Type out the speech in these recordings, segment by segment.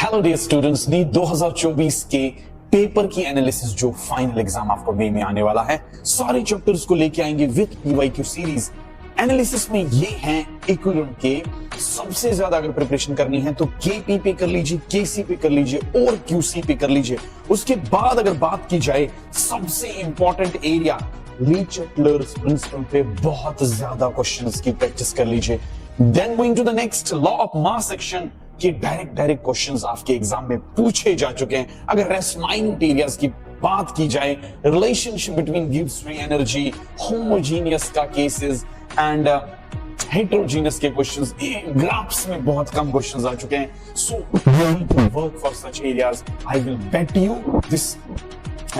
Hello dear students, दी 2024 के paper की analysis जो फाइनल एग्जाम आपको वे में आने वाला है, सारे चैप्टर्स को लेके आएंगे विद पीवाईक्यू सीरीज। एनालिसिस में ये हैं इक्विलिब्रियम के। सबसे ज्यादा अगर प्रिपरेशन करनी है तो केपी पे कर लीजिए, केसी पे कर लीजिए और क्यूसी पे कर लीजिए। उसके बाद अगर बात की जाए सबसे इंपॉर्टेंट एरिया लीचेटलर्स प्रिंसिपल पे बहुत ज्यादा क्वेश्चंस की प्रैक्टिस कर लीजिए। Then going to the next law of mass section के डायरेक्ट क्वेश्चंस आपके एग्जाम में पूछे जा चुके हैं। अगर रेस्ट माइन्यूट एरियाज की बात की जाए, relationship between gives free energy, homogeneous का केसेस एंड हेटेरोजीनियस के क्वेश्चंस, ग्राफ्स में बहुत कम क्वेश्चंस आ चुके हैं। So you need to work for such areas. I will bet you this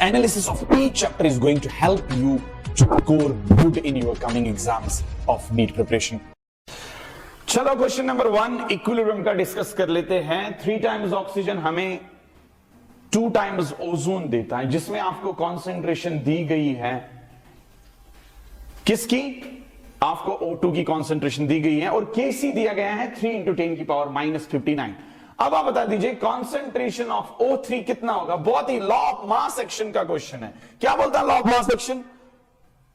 analysis of each chapter is going to help you to score good in your coming exams of NEET preparation. चलो question number 1 equilibrium का discuss कर लेते हैं। 3 times oxygen हमें 2 times ozone देता है, जिसमें आपको कॉन्सेंट्रेशन दी गई है किसकी? आपको O2 की कॉन्सेंट्रेशन दी गई है और Kc दिया गया है 3 × 10 की पावर -59। अब आप बता दीजिए कॉन्सेंट्रेशन ऑफ O3 कितना होगा। बहुत ही लॉ ऑफ मास सेक्शन का क्वेश्चन है। क्या बोलता है law of mass section?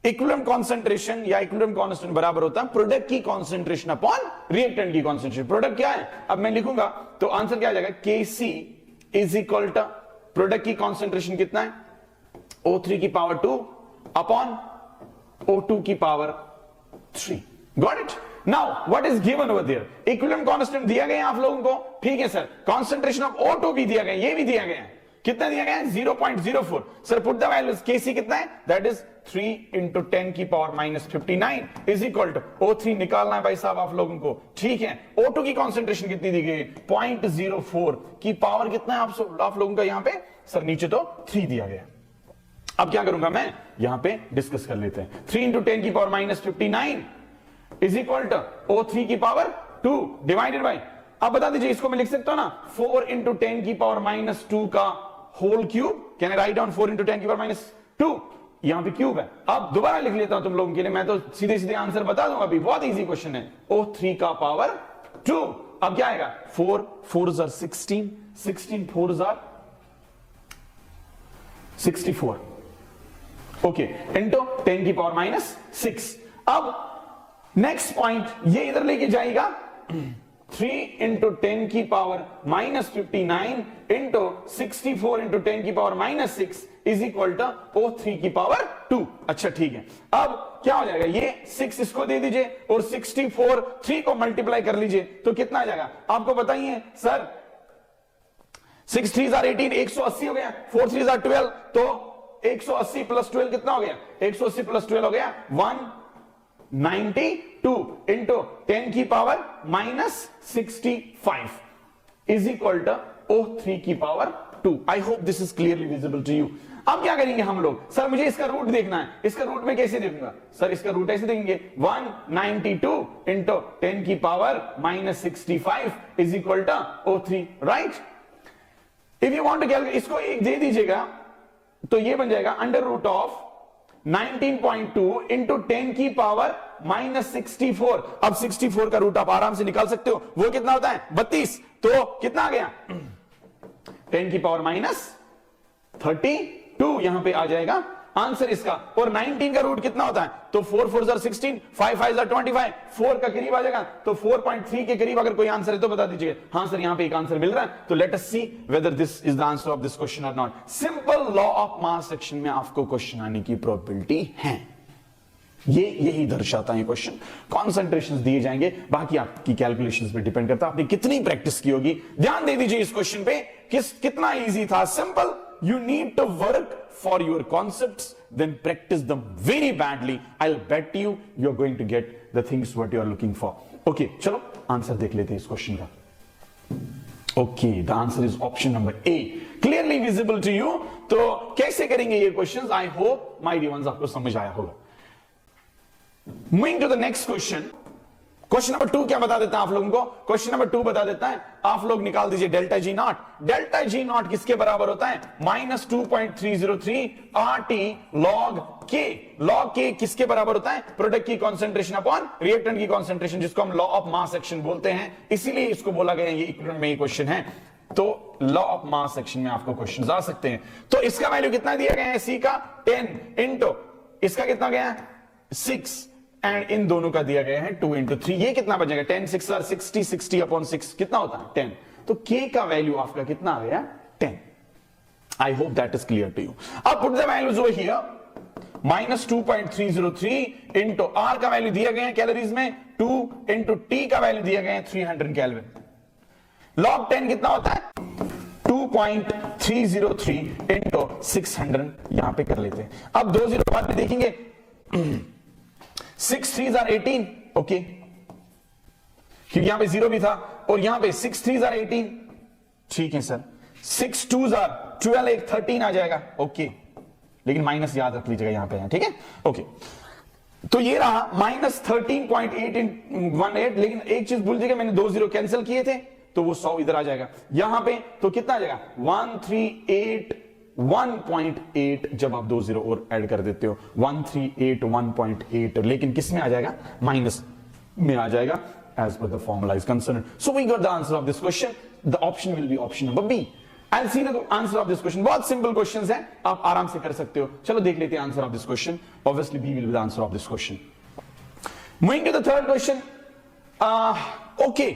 Equilibrium concentration या इक्विलिब्रियम कांस्टेंट बराबर होता है प्रोडक्ट की कॉन्सेंट्रेशन अपॉन रिएक्टेंट की कॉन्सेंट्रेशन। प्रोडक्ट क्या है अब मैं लिखूंगा तो आंसर क्या आ जाएगा? Kc is equal to product की कॉन्सेंट्रेशन कितना है? O3 की पावर 2 अपॉन O2 की power 3। Got it? Now what is given over there? Equilibrium constant दिया गया है आप लोगों को, ठीक है सर। कॉन्सेंट्रेशन ऑफ O2 भी दिया गया है, ये भी दिया गया है। कितना दिया गया है? 0.04। Sir put the values. Kc कितना है? दैट इज 3 × 10 की power -59 is equal to O3 निकालना है भाई साहब आप लोगों को, ठीक है। O2 की कॉन्सेंट्रेशन कितनी दी गई? 0.04 की पावर कितना है आप लोगों का? यहां पे सर नीचे तो 3 दिया गया। अब क्या करूंगा मैं? यहां पे डिस्कस कर लेते हैं। 3 × 10 की power -59 is equal to O3 की पावर 2 डिवाइडेड बाय, अब बता दीजिए इसको मैं लिख सकता हूं ना 4 × 10 की पावर -2 का whole cube. Can I write down 4 × 10 की पावर -2? यहां पे क्यूब है। अब दोबारा लिख लेता हूं तुम लोगों के लिए, मैं तो सीधे सीधे आंसर बता दूंगा अभी, बहुत इजी क्वेश्चन है। O3 का पावर 2। अब क्या आएगा? 4 4 16, 16 4 64, ओके, इंटू 10 की पावर -6। अब नेक्स्ट पॉइंट ये इधर लेके जाएगा 3 × 10 की पावर -59 इंटू 64 × 10 की power -6 is equal to O3 की पावर 2। अच्छा ठीक है, अब क्या हो जाएगा? ये 6 इसको दे दीजिए और 64 3 को मल्टीप्लाई कर लीजिए तो कितना आ जाएगा आपको बताइए सर? 6 3 18, 180 हो गया। 4 3 12, तो 180 + 12 कितना हो गया? 180 + 12 हो गया 192 इंटू 10 की power -65 is equal to O3 की power 2। I hope this is clearly visible to you. अब क्या करेंगे हम लोग? सर मुझे इसका रूट देखना है। इसका रूट में कैसे देखूंगा? सर इसका रूट ऐसे देंगे 192 इंटू 10 की power -65 is equal to O3, right? If you want to calculate, इसको एक दे दीजिएगा तो ये बन जाएगा √of 19.2 इंटू 10 की पावर -64। अब 64 का रूट आप आराम से निकाल सकते हो, वो कितना होता है? 32। तो कितना आ गया? 10 की पावर -32 यहां पे आ जाएगा आंसर इसका। और 19 का रूट कितना होता है? तो 4 4 16, 5 5 25, 4 का करीब आ जाएगा। तो 4.3 के करीब अगर कोई आंसर है तो बता दीजिए। हाँ सर यहां पे एक आंसर मिल रहा है, तो let us see whether this is the answer of this question or not. Simple law of mass section में आपको क्वेश्चन आने की प्रोबेबिलिटी है, ये यही दर्शाता है क्वेश्चन। कॉन्सेंट्रेशंस दिए जाएंगे, बाकी आपकी कैलकुलेशंस पे डिपेंड करता है आपने कितनी प्रैक्टिस की होगी। ध्यान दे दीजिए इस क्वेश्चन पे, कितना इजी था, simple. You need to work for your concepts, then practice them very badly. I'll bet you're going to get the things what you are looking for. Okay, चलो आंसर देख लेते हैं इस क्वेश्चन का। Okay, the answer is option number A. Clearly visible to you. तो कैसे करेंगे ये questions? I hope my dear ones आपको समझ आया होगा। Moving to the next question. Question number 2 क्या बता देता है आप लोगों को? क्वेश्चन नंबर 2 बता देता है, आप लोग निकाल दीजिए delta G not. Delta G not किसके बराबर होता है? -2.303 RT log K। log K किसके बराबर होता है? प्रोडक्ट की कॉन्सेंट्रेशन अपॉन रिएक्टेंट की कॉन्सेंट्रेशन, जिसको हम लॉ ऑफ मास सेक्शन बोलते हैं, इसीलिए इसको बोला गया है। ये इक्विलिब्रियम में क्वेश्चन है। तो लॉ ऑफ मास सेक्शन में आपको क्वेश्चन आ सकते हैं। तो इसका वैल्यू कितना दिया गया है, सी का 10 इंटू इसका कितना गया है 6 एंड इन दोनों का दिया गया है 2 इंटू 3, ये कितना बचेगा 10 6 आर 60, 60 अपॉन 6 कितना होता है 10। तो k का वैल्यू आपका कितना आ गया 10। I hope that is clear to you. अब put the values over here, -2.303 into R का वैल्यू दिया गया है कैलोरीज में 2 इंटू टी का वैल्यू दिया गया है 300 केल्विन। लॉग 10 कितना होता है 2.303 इंटू 600, यहां पे कर लेते हैं। अब 2 जीरो बाद में देखेंगे 6 3s are 18, ओके, क्योंकि यहां पे 0 भी था और यहां पे 6 3s are 18, ठीक है सर। 6 2s are 12, एक 13 आ जाएगा, ओके, लेकिन माइनस याद रख लीजिएगा यहां पे है, ठीक है, ओके। तो ये रहा -13.818, लेकिन एक चीज भूल जाइएगा, मैंने 2 जीरो कैंसिल किए थे तो वो 100 इधर आ जाएगा यहां पे, तो कितना आ जाएगा 138.1.8, जब आप 2 जीरो और ऐड कर देते हो 138.1.8, लेकिन किस में आ जाएगा माइनस में आ जाएगा as per the formula is concerned. So we got the answer of this question. The option will be option number B. I'll see the answer of this question. बहुत simple questions है, आप आराम से कर सकते हो। चलो देख लेते हैं answer of this question. Obviously B will be the answer of this question. Moving to the third question. Okay,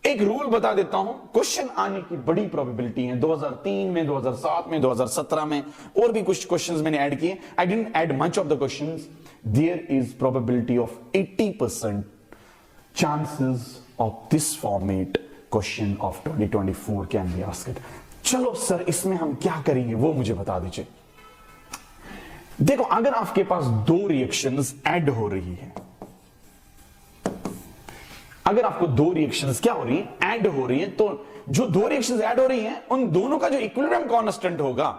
एक रूल बता देता हूं, क्वेश्चन आने की बड़ी प्रोबेबिलिटी है 2003 में, 2007 में, 2017 में, और भी कुछ क्वेश्चंस मैंने ऐड किए। I didn't add much of the questions. There is probability of 80% chances of this format question of 2024 can be asked. चलो सर इसमें हम क्या करेंगे वो मुझे बता दीजिए। देखो, अगर आपके पास 2 रिएक्शंस ऐड हो रही है, अगर आपको 2 रिएक्शंस क्या हो रही है ऐड हो रही है, तो जो 2 रिएक्शंस ऐड हो रही हैं उन दोनों का जो इक्विलिब्रियम कांस्टेंट होगा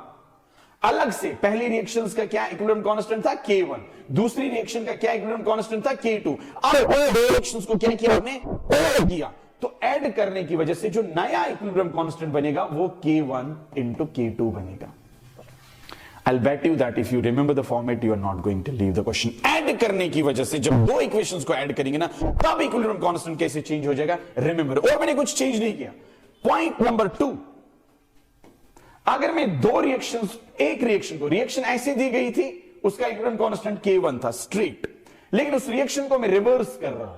अलग से, पहली रिएक्शंस का क्या इक्विलिब्रियम कांस्टेंट था K1, दूसरी रिएक्शन का क्या इक्विलिब्रियम कांस्टेंट था K2। अब दो रिएक्शंस को क्या किया हमने ऐड किया, तो ऐड करने की वजह से जो नया इक्विलिब्रियम कांस्टेंट बनेगा वो K1 into K2 बनेगा। I'll bet you that if you remember the format, you are not going to leave the question. Add करने की वजह से जब 2 इक्वेशंस को ऐड करेंगे ना, तब इक्विलिब्रियम कांस्टेंट कैसे चेंज हो जाएगा, रिमेंबर। और मैंने कुछ चेंज नहीं किया। पॉइंट नंबर 2, अगर मैं 2 रिएक्शंस, एक रिएक्शन को, रिएक्शन ऐसे दी गई थी, उसका इक्विलिब्रियम कांस्टेंट K1 था स्ट्रेट, लेकिन उस रिएक्शन को मैं रिवर्स कर रहा हूं,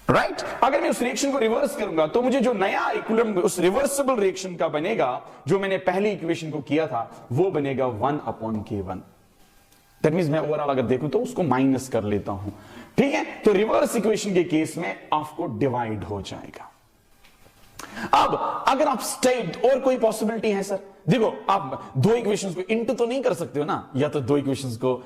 राइट? अगर मैं उस रिएक्शन को रिवर्स करूंगा तो मुझे जो नया इक्विलिब्रियम उस रिवर्सिबल रिएक्शन का बनेगा, जो मैंने पहली इक्वेशन को किया था, वो बनेगा 1/K1। दैट मींस मैं ओवरऑल अगर देखूं तो उसको माइनस कर लेता हूं, ठीक है? तो रिवर्स इक्वेशन के केस में आपको डिवाइड हो जाएगा। अब अगर आप स्टेट, और कोई पॉसिबिलिटी है सर? देखो, आप 2 इक्वेशंस को इनटू तो नहीं कर सकते हो ना, या तो 2 इक्वेशंस को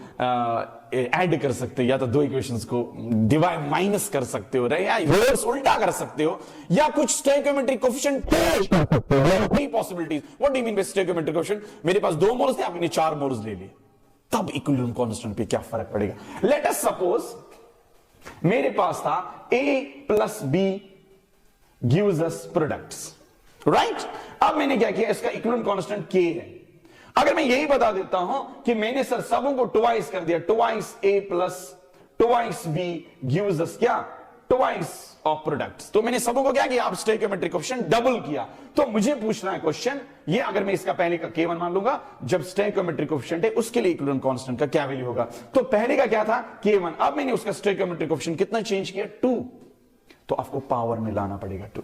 ऐड कर सकते हो, या तो 2 इक्वेशंस को डिवाइड माइनस कर सकते हो, या रिवर्स उल्टा कर सकते हो, या कुछ stoichiometric coefficient three possibilities. What do you mean by stoichiometric coefficient? मेरे पास 2 मोल्स थे, आपने 4 मोल्स ले लिए, तब इक्विलिब्रियम कांस्टेंट पे क्या फर्क पड़ेगा? लेट अस सपोज मेरे पास था A + B gives us products, right? अब मैंने क्या किया, इसका इक्विलिब्रियम कांस्टेंट K है। अगर मैं यही बता देता हूं कि मैंने सर सबों को ट्वाइस कर दिया, twice A + twice B gives us क्या, ट्वाइस ऑफ प्रोडक्ट्स, तो मैंने सबों को क्या किया, आप स्टोइकोमेट्रिक कोएफिशिएंट डबल किया। तो मुझे पूछना है क्वेश्चन ये, अगर मैं इसका पहले का K1 मान लूंगा, जब स्टोइकोमेट्रिक कोएफिशिएंट है उसके लिए इक्विलिब्रियम कांस्टेंट का क्या वैल्यू होगा? तो पहले का क्या था K1, अब मैंने उसका स्टोइकोमेट्रिक कोएफिशिएंट कितना चेंज किया, 2, तो आपको पावर में लाना पड़ेगा 2।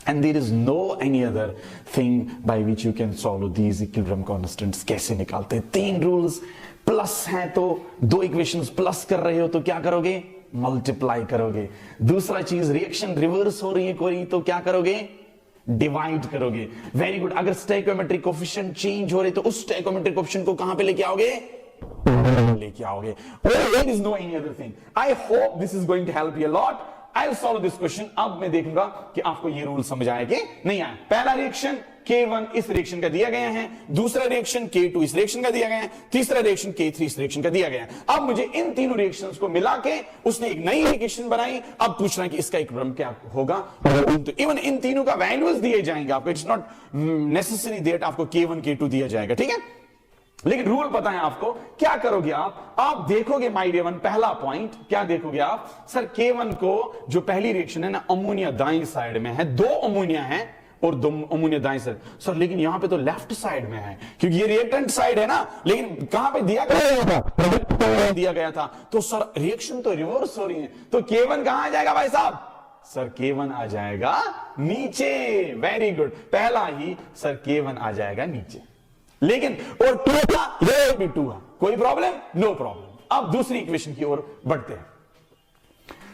And there is no any other thing by which you can solve these equilibrium constants। कैसे निकालते हैं? 3 रूल्स प्लस हैं, तो 2 इक्वेशंस प्लस कर रहे हो तो क्या करोगे, मल्टीप्लाई करोगे। दूसरा चीज, रिएक्शन रिवर्स हो रही है कोई, तो क्या करोगे, डिवाइड करोगे। Very good. अगर स्टोइकोमेट्रिक कोएफिशिएंट चेंज हो रहे तो उस स्टोइकोमेट्रिक कोएफिशिएंट को कहां पे लेके आओगे, लेके आओगे। There is no any other thing। I hope this is going to help you a lot। I'll solve this question। अब मैं देखूंगा कि आपको ये रूल समझ आया कि नहीं आया। पहला रिएक्शन K1 इस रिएक्शन का दिया गया है, दूसरा रिएक्शन K2 इस रिएक्शन का दिया गया है, तीसरा रिएक्शन K3 इस रिएक्शन का दिया गया है। अब मुझे इन तीनों रिएक्शंस को मिला के उसने एक नई रिएक्शन बनाई। अब पूछना है कि इसका इक्विलिब्रियम क्या होगा। तो इवन इन तीनों का वैल्यूज दिए जाएंगे आपको, इट्स नॉट नेसेसरी दैट आपको K1 K2 दिया जाएगा, ठीक है? लेकिन रूल पता है आपको, क्या करोगे आप देखोगे माय डियर वन, पहला पॉइंट क्या देखोगे आप, सर K1 को जो पहली रिएक्शन है ना, अमोनिया दाईं साइड में है, 2 अमोनिया है और 2 अमोनिया दाईं साइड। सर लेकिन यहां पे तो लेफ्ट साइड में है, क्योंकि ये रिएक्टेंट साइड है ना, लेकिन कहां पे दिया गया था, तो सर रिएक्शन तो रिवर्स हो रही है, तो K1 कहां आ जाएगा भाई साहब, सर K1 आ जाएगा नीचे। वेरी गुड, पहला ही सर K1 आ जाएगा नीचे, लेकिन और 2 था, ये भी 2 है, कोई प्रॉब्लम, नो प्रॉब्लम। अब दूसरी इक्वेशन की ओर बढ़ते हैं।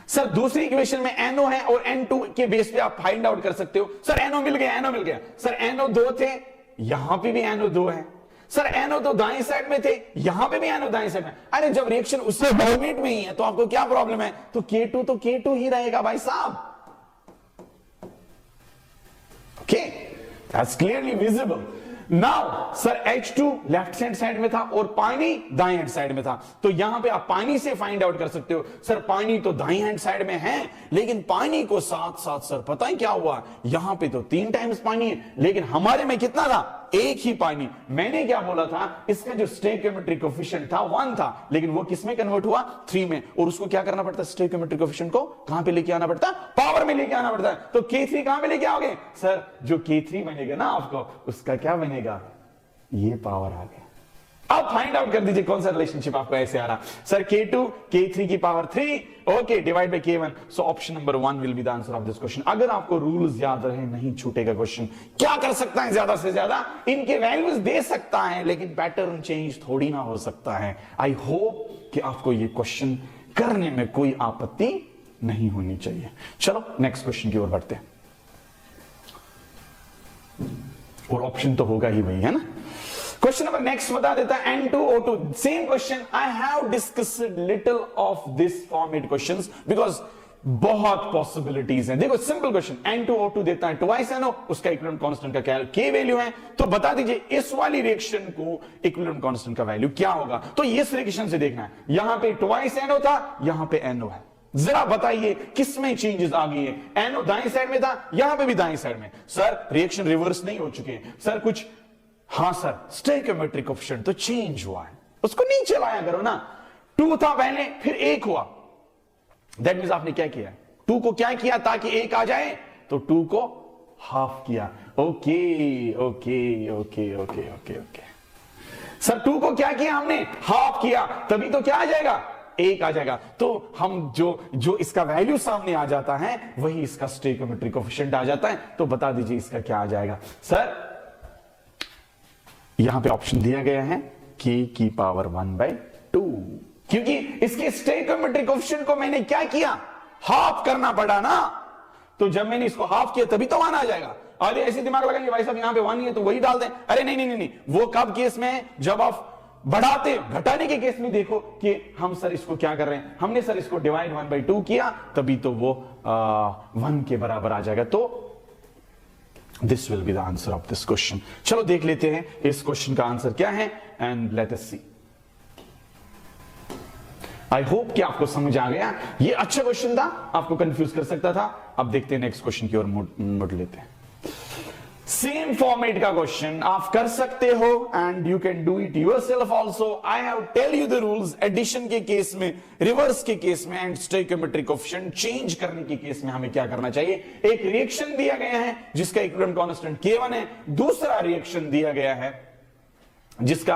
सर दूसरी इक्वेशन में NO है और N2 के बेस पे आप फाइंड आउट कर सकते हो। सर NO मिल गया, सर NO 2 थे, यहां पे भी NO 2 है, सर NO तो दाएं साइड में थे, यहां पे भी NO दाएं साइड में। अरे जब रिएक्शन उससे फॉर्मेट में ही है तो आपको क्या प्रॉब्लम है, तो K2 तो K2 ही रहेगा भाई साहब। Okay, that's clearly visible. Now sir H2 left hand side में था और पानी दाएं हैंड साइड में था, तो यहां पे आप पानी से फाइंड आउट कर सकते हो। सर पानी तो दाएं हैंड साइड में है, लेकिन पानी को साथ साथ सर पता है क्या हुआ, यहां पे तो 3 टाइम्स पानी है, लेकिन हमारे में कितना था, 1 ही पानी। मैंने क्या बोला था, इसका जो स्टोइकियोमेट्रिक कोएफिशिएंट था 1 था, लेकिन वो किस में कन्वर्ट हुआ, 3 में, और उसको क्या करना पड़ता है, स्टोइकियोमेट्रिक कोएफिशिएंट को कहां पे लेके आना पड़ता है, पावर में लेके आना पड़ता है। तो K3 कहां पे लेके आओगे, सर जो K3 बनेगा ना आपको, उसका क्या बनेगा, ये पावर आ गया। अब फाइंड आउट कर दीजिए कौन सा रिलेशनशिप आपको ऐसे आ रहा, सर K2 K3 की power 3, okay, divide by K1। So option number 1 will be the answer of this question. अगर आपको रूल्स याद रहे, नहीं छूटेगा क्वेश्चन। क्या कर सकता है, ज्यादा से ज्यादा इनके वैल्यूज दे सकता है, लेकिन पैटर्न चेंज थोड़ी ना हो सकता है। आई होप कि आपको ये क्वेश्चन करने में कोई आपत्ति नहीं होनी चाहिए। चलो नेक्स्ट क्वेश्चन की ओर बढ़ते हैं, और ऑप्शन तो होगा ही भाई, है ना। क्वेश्चन नंबर नेक्स्ट बता देता है, N2O2, same question. I have discussed little of this format questions because बहुत पॉसिबिलिटीज हैं। देखो सिंपल क्वेश्चन, N2O2 देता है ट्वाइस NO, उसका इक्विवेलेंट कांस्टेंट का क्या K वैल्यू है, तो बता दीजिए इस वाली रिएक्शन को इक्विवेलेंट कांस्टेंट का वैल्यू क्या होगा। तो इस रिएक्शन से देखना है, यहां पे ट्वाइस NO था, यहां पे NO है, जरा बताइए किसमें चेंजेस आ गई है। NO दाएं साइड में था, यहां पे भी दाएं साइड में। सर रिएक्शन रिवर्स नहीं हो चुके हैं, सर कुछ, हाँ सर स्टोइकियोमेट्रिक कोएफिशिएंट तो चेंज हुआ है, उसको नीचे लाया करो ना। 2 था पहले, फिर 1 हुआ, दैट मींस आपने क्या किया, 2 को क्या किया ताकि 1 आ जाए, तो 2 को हाफ किया। Okay okay okay okay okay okay, sir 2 को क्या किया हमने, हाफ किया, तभी तो क्या आ जाएगा, 1 आ जाएगा। तो हम जो इसका वैल्यू सामने आ जाता है वही इसका स्टोइकियोमेट्रिक कोएफिशिएंट आ जाता है। तो बता दीजिए इसका क्या आ जाएगा। सर यहां पे ऑप्शन दिया गया है K की पावर 1/2, क्योंकि इसके स्टोइकियोमेट्रिक कोएफिशिएंट को मैंने क्या किया, हाफ करना पड़ा ना। तो जब मैंने इसको हाफ किया तभी तो 1 आ जाएगा। अरे ऐसे दिमाग लगाएंगे भाई साहब यहां पे 1 ही है तो वही डाल दें, अरे नहीं नहीं नहीं, वो कब केस में, जब आप बढ़ाते घटाने के केस में देखो कि हम सर इसको क्या कर रहे हैं, हमने सर इसको डिवाइड 1/2 किया, तभी तो वो 1 के बराबर आ जाएगा। तो this will be the answer of this question. चलो देख लेते हैं इस क्वेश्चन का आंसर क्या है, and let us see. I hope कि आपको समझ आ गया। ये अच्छा क्वेश्चन था, आपको कंफ्यूज कर सकता था। अब देखते हैं नेक्स्ट क्वेश्चन की ओर मुड़ लेते हैं। सेम फॉर्मेट का क्वेश्चन आप कर सकते हो, and you can do it yourself also. I have tell you the rules. Addition के केस में, रिवर्स के केस में, एंड स्टोइकियोमेट्रिक कोएफिशिएंट चेंज करने के केस में हमें क्या करना चाहिए। एक रिएक्शन दिया गया है जिसका इक्विवेलेंट कांस्टेंट K1 है, दूसरा रिएक्शन दिया गया है जिसका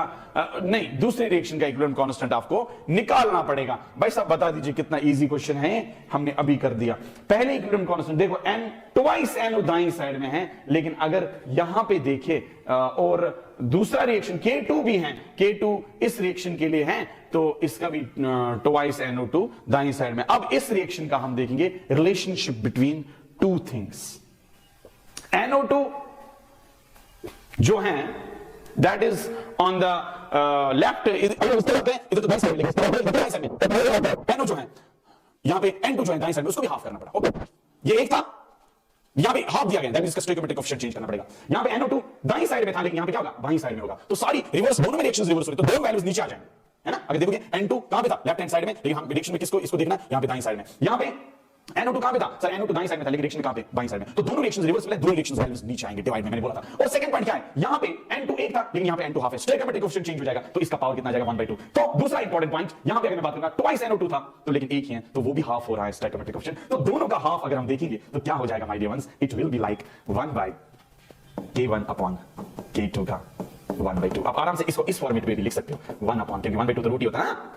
नहीं, दूसरे रिएक्शन का इक्विवेलेंट कांस्टेंट आपको निकालना पड़ेगा। भाई साहब बता दीजिए कितना इजी क्वेश्चन है, हमने अभी कर दिया। पहले इक्विवेलेंट कांस्टेंट देखो, N ट्वाइस NO दाईं साइड में है, लेकिन अगर यहां पे देखे और दूसरा रिएक्शन K2 भी है, K2 इस रिएक्शन के लिए है, तो इसका भी ट्वाइस NO2 दाईं साइड में। अब इस रिएक्शन का हम देखेंगे रिलेशनशिप बिटवीन 2 थिंग्स। NO2 जो है that is on the left, इधर तो दाईं साइड, NO जो है यहां पे, N2 जो है दाईं साइड में, उसको भी हाफ करना पड़ा। ओके, ये 1 था, यहां पे हाफ दिया गया, दैट मींस इसका स्टोइकियोमेट्रिक कोएफिशिएंट चेंज करना पड़ेगा। यहां पे NO2 दाईं साइड में था, लेकिन यहां पे क्या होगा, बाईं साइड में होगा। तो सारी रिवर्स, दोनों में रिएक्शंस रिवर्स हो रही, तो दोनों वैल्यूज नीचे आ जाएंगे, है ना। अगर देखोगे N2 कहां पे था, लेफ्ट हैंड साइड में, लेकिन हम रिएक्शन में किसको, इसको देखना, यहां पे दाईं साइड में। यहां पे NO2 कहां पे था सर? NO2 दाईं साइड में था, लेकिन रिएक्शन कहां पे? बाईं साइड में। तो दोनों रिएक्शंस रिवर्स में, दोनों रिएक्शंस वैल्यूज नीचे आएंगे डिवाइड में, मैंने बोला था। और सेकंड पॉइंट क्या है, यहां पे N2 1 था, लेकिन यहां पे N2 हाफ है, स्टोइकियोमेट्रिक कोएफिशिएंट चेंज हो जाएगा, तो इसका पावर कितना आ जाएगा? 1/2। तो दूसरा इंपॉर्टेंट पॉइंट यहां पे अगर मैं बात करूंगा, ट्वाइस NO2 था, तो लेकिन एक ही है, तो वो भी हाफ हो रहा है स्टोइकियोमेट्रिक कोएफिशिएंट। तो दोनों का हाफ अगर हम देखेंगे तो क्या हो जाएगा my dear ones? It will be like 1/K1 upon K2 का 1/2। आप आराम से इसको इस फॉर्मेट में भी लिख सकते हो, 1 अपॉन, क्योंकि 1/2 तो रूट ही होता है ना,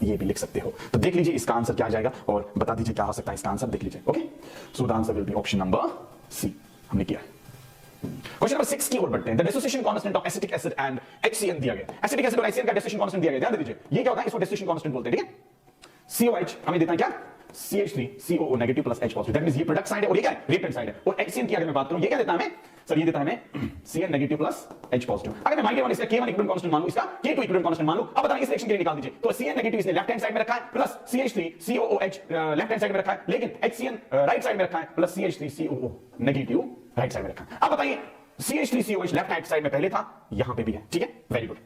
ये भी लिख सकते हो। तो देख लीजिए इसका आंसर क्या आ जाएगा और बता दीजिए क्या हो सकता है इसका आंसर, देख लीजिए। Okay, so the answer will be option number C, हमने किया है। क्वेश्चन नंबर 6 की ओर बढ़ते हैं। The dissociation constant of acetic acid and HCN दिया गया। एसिटिक एसिड और HCN का डिसोसिएशन कांस्टेंट दिया गया, ध्यान दीजिए। ये क्या होता है, इसको डिसोसिएशन कांस्टेंट बोलते हैं, ठीक है। COH हमें देता है क्या? CH3COO negative plus H positive, that means ये प्रोडक्ट साइड है और ये क्या है? रिएक्टेंट साइड है। और HCN की अगर मैं बात करूं, ये क्या देता है हमें सर? ये देता है हमें CN negative plus H positive. अगर मैं माइनस इसका K1 इक्विवेलेंट कांस्टेंट मान लूं, इसका K2 इक्विवेलेंट कांस्टेंट मान लूं, अब बताइए इस रिएक्शन के लिए निकाल दीजिए। तो CN नेगेटिव इसने लेफ्ट हैंड साइड में रखा है, plus CH3COOH left hand side में रखा है, लेकिन HCN राइट साइड में रखा है, plus CH3COO negative right side में रखा है। अब बताइए CH3COH लेफ्ट हैंड साइड में पहले था, यहां पे भी है, ठीक है, वेरी गुड।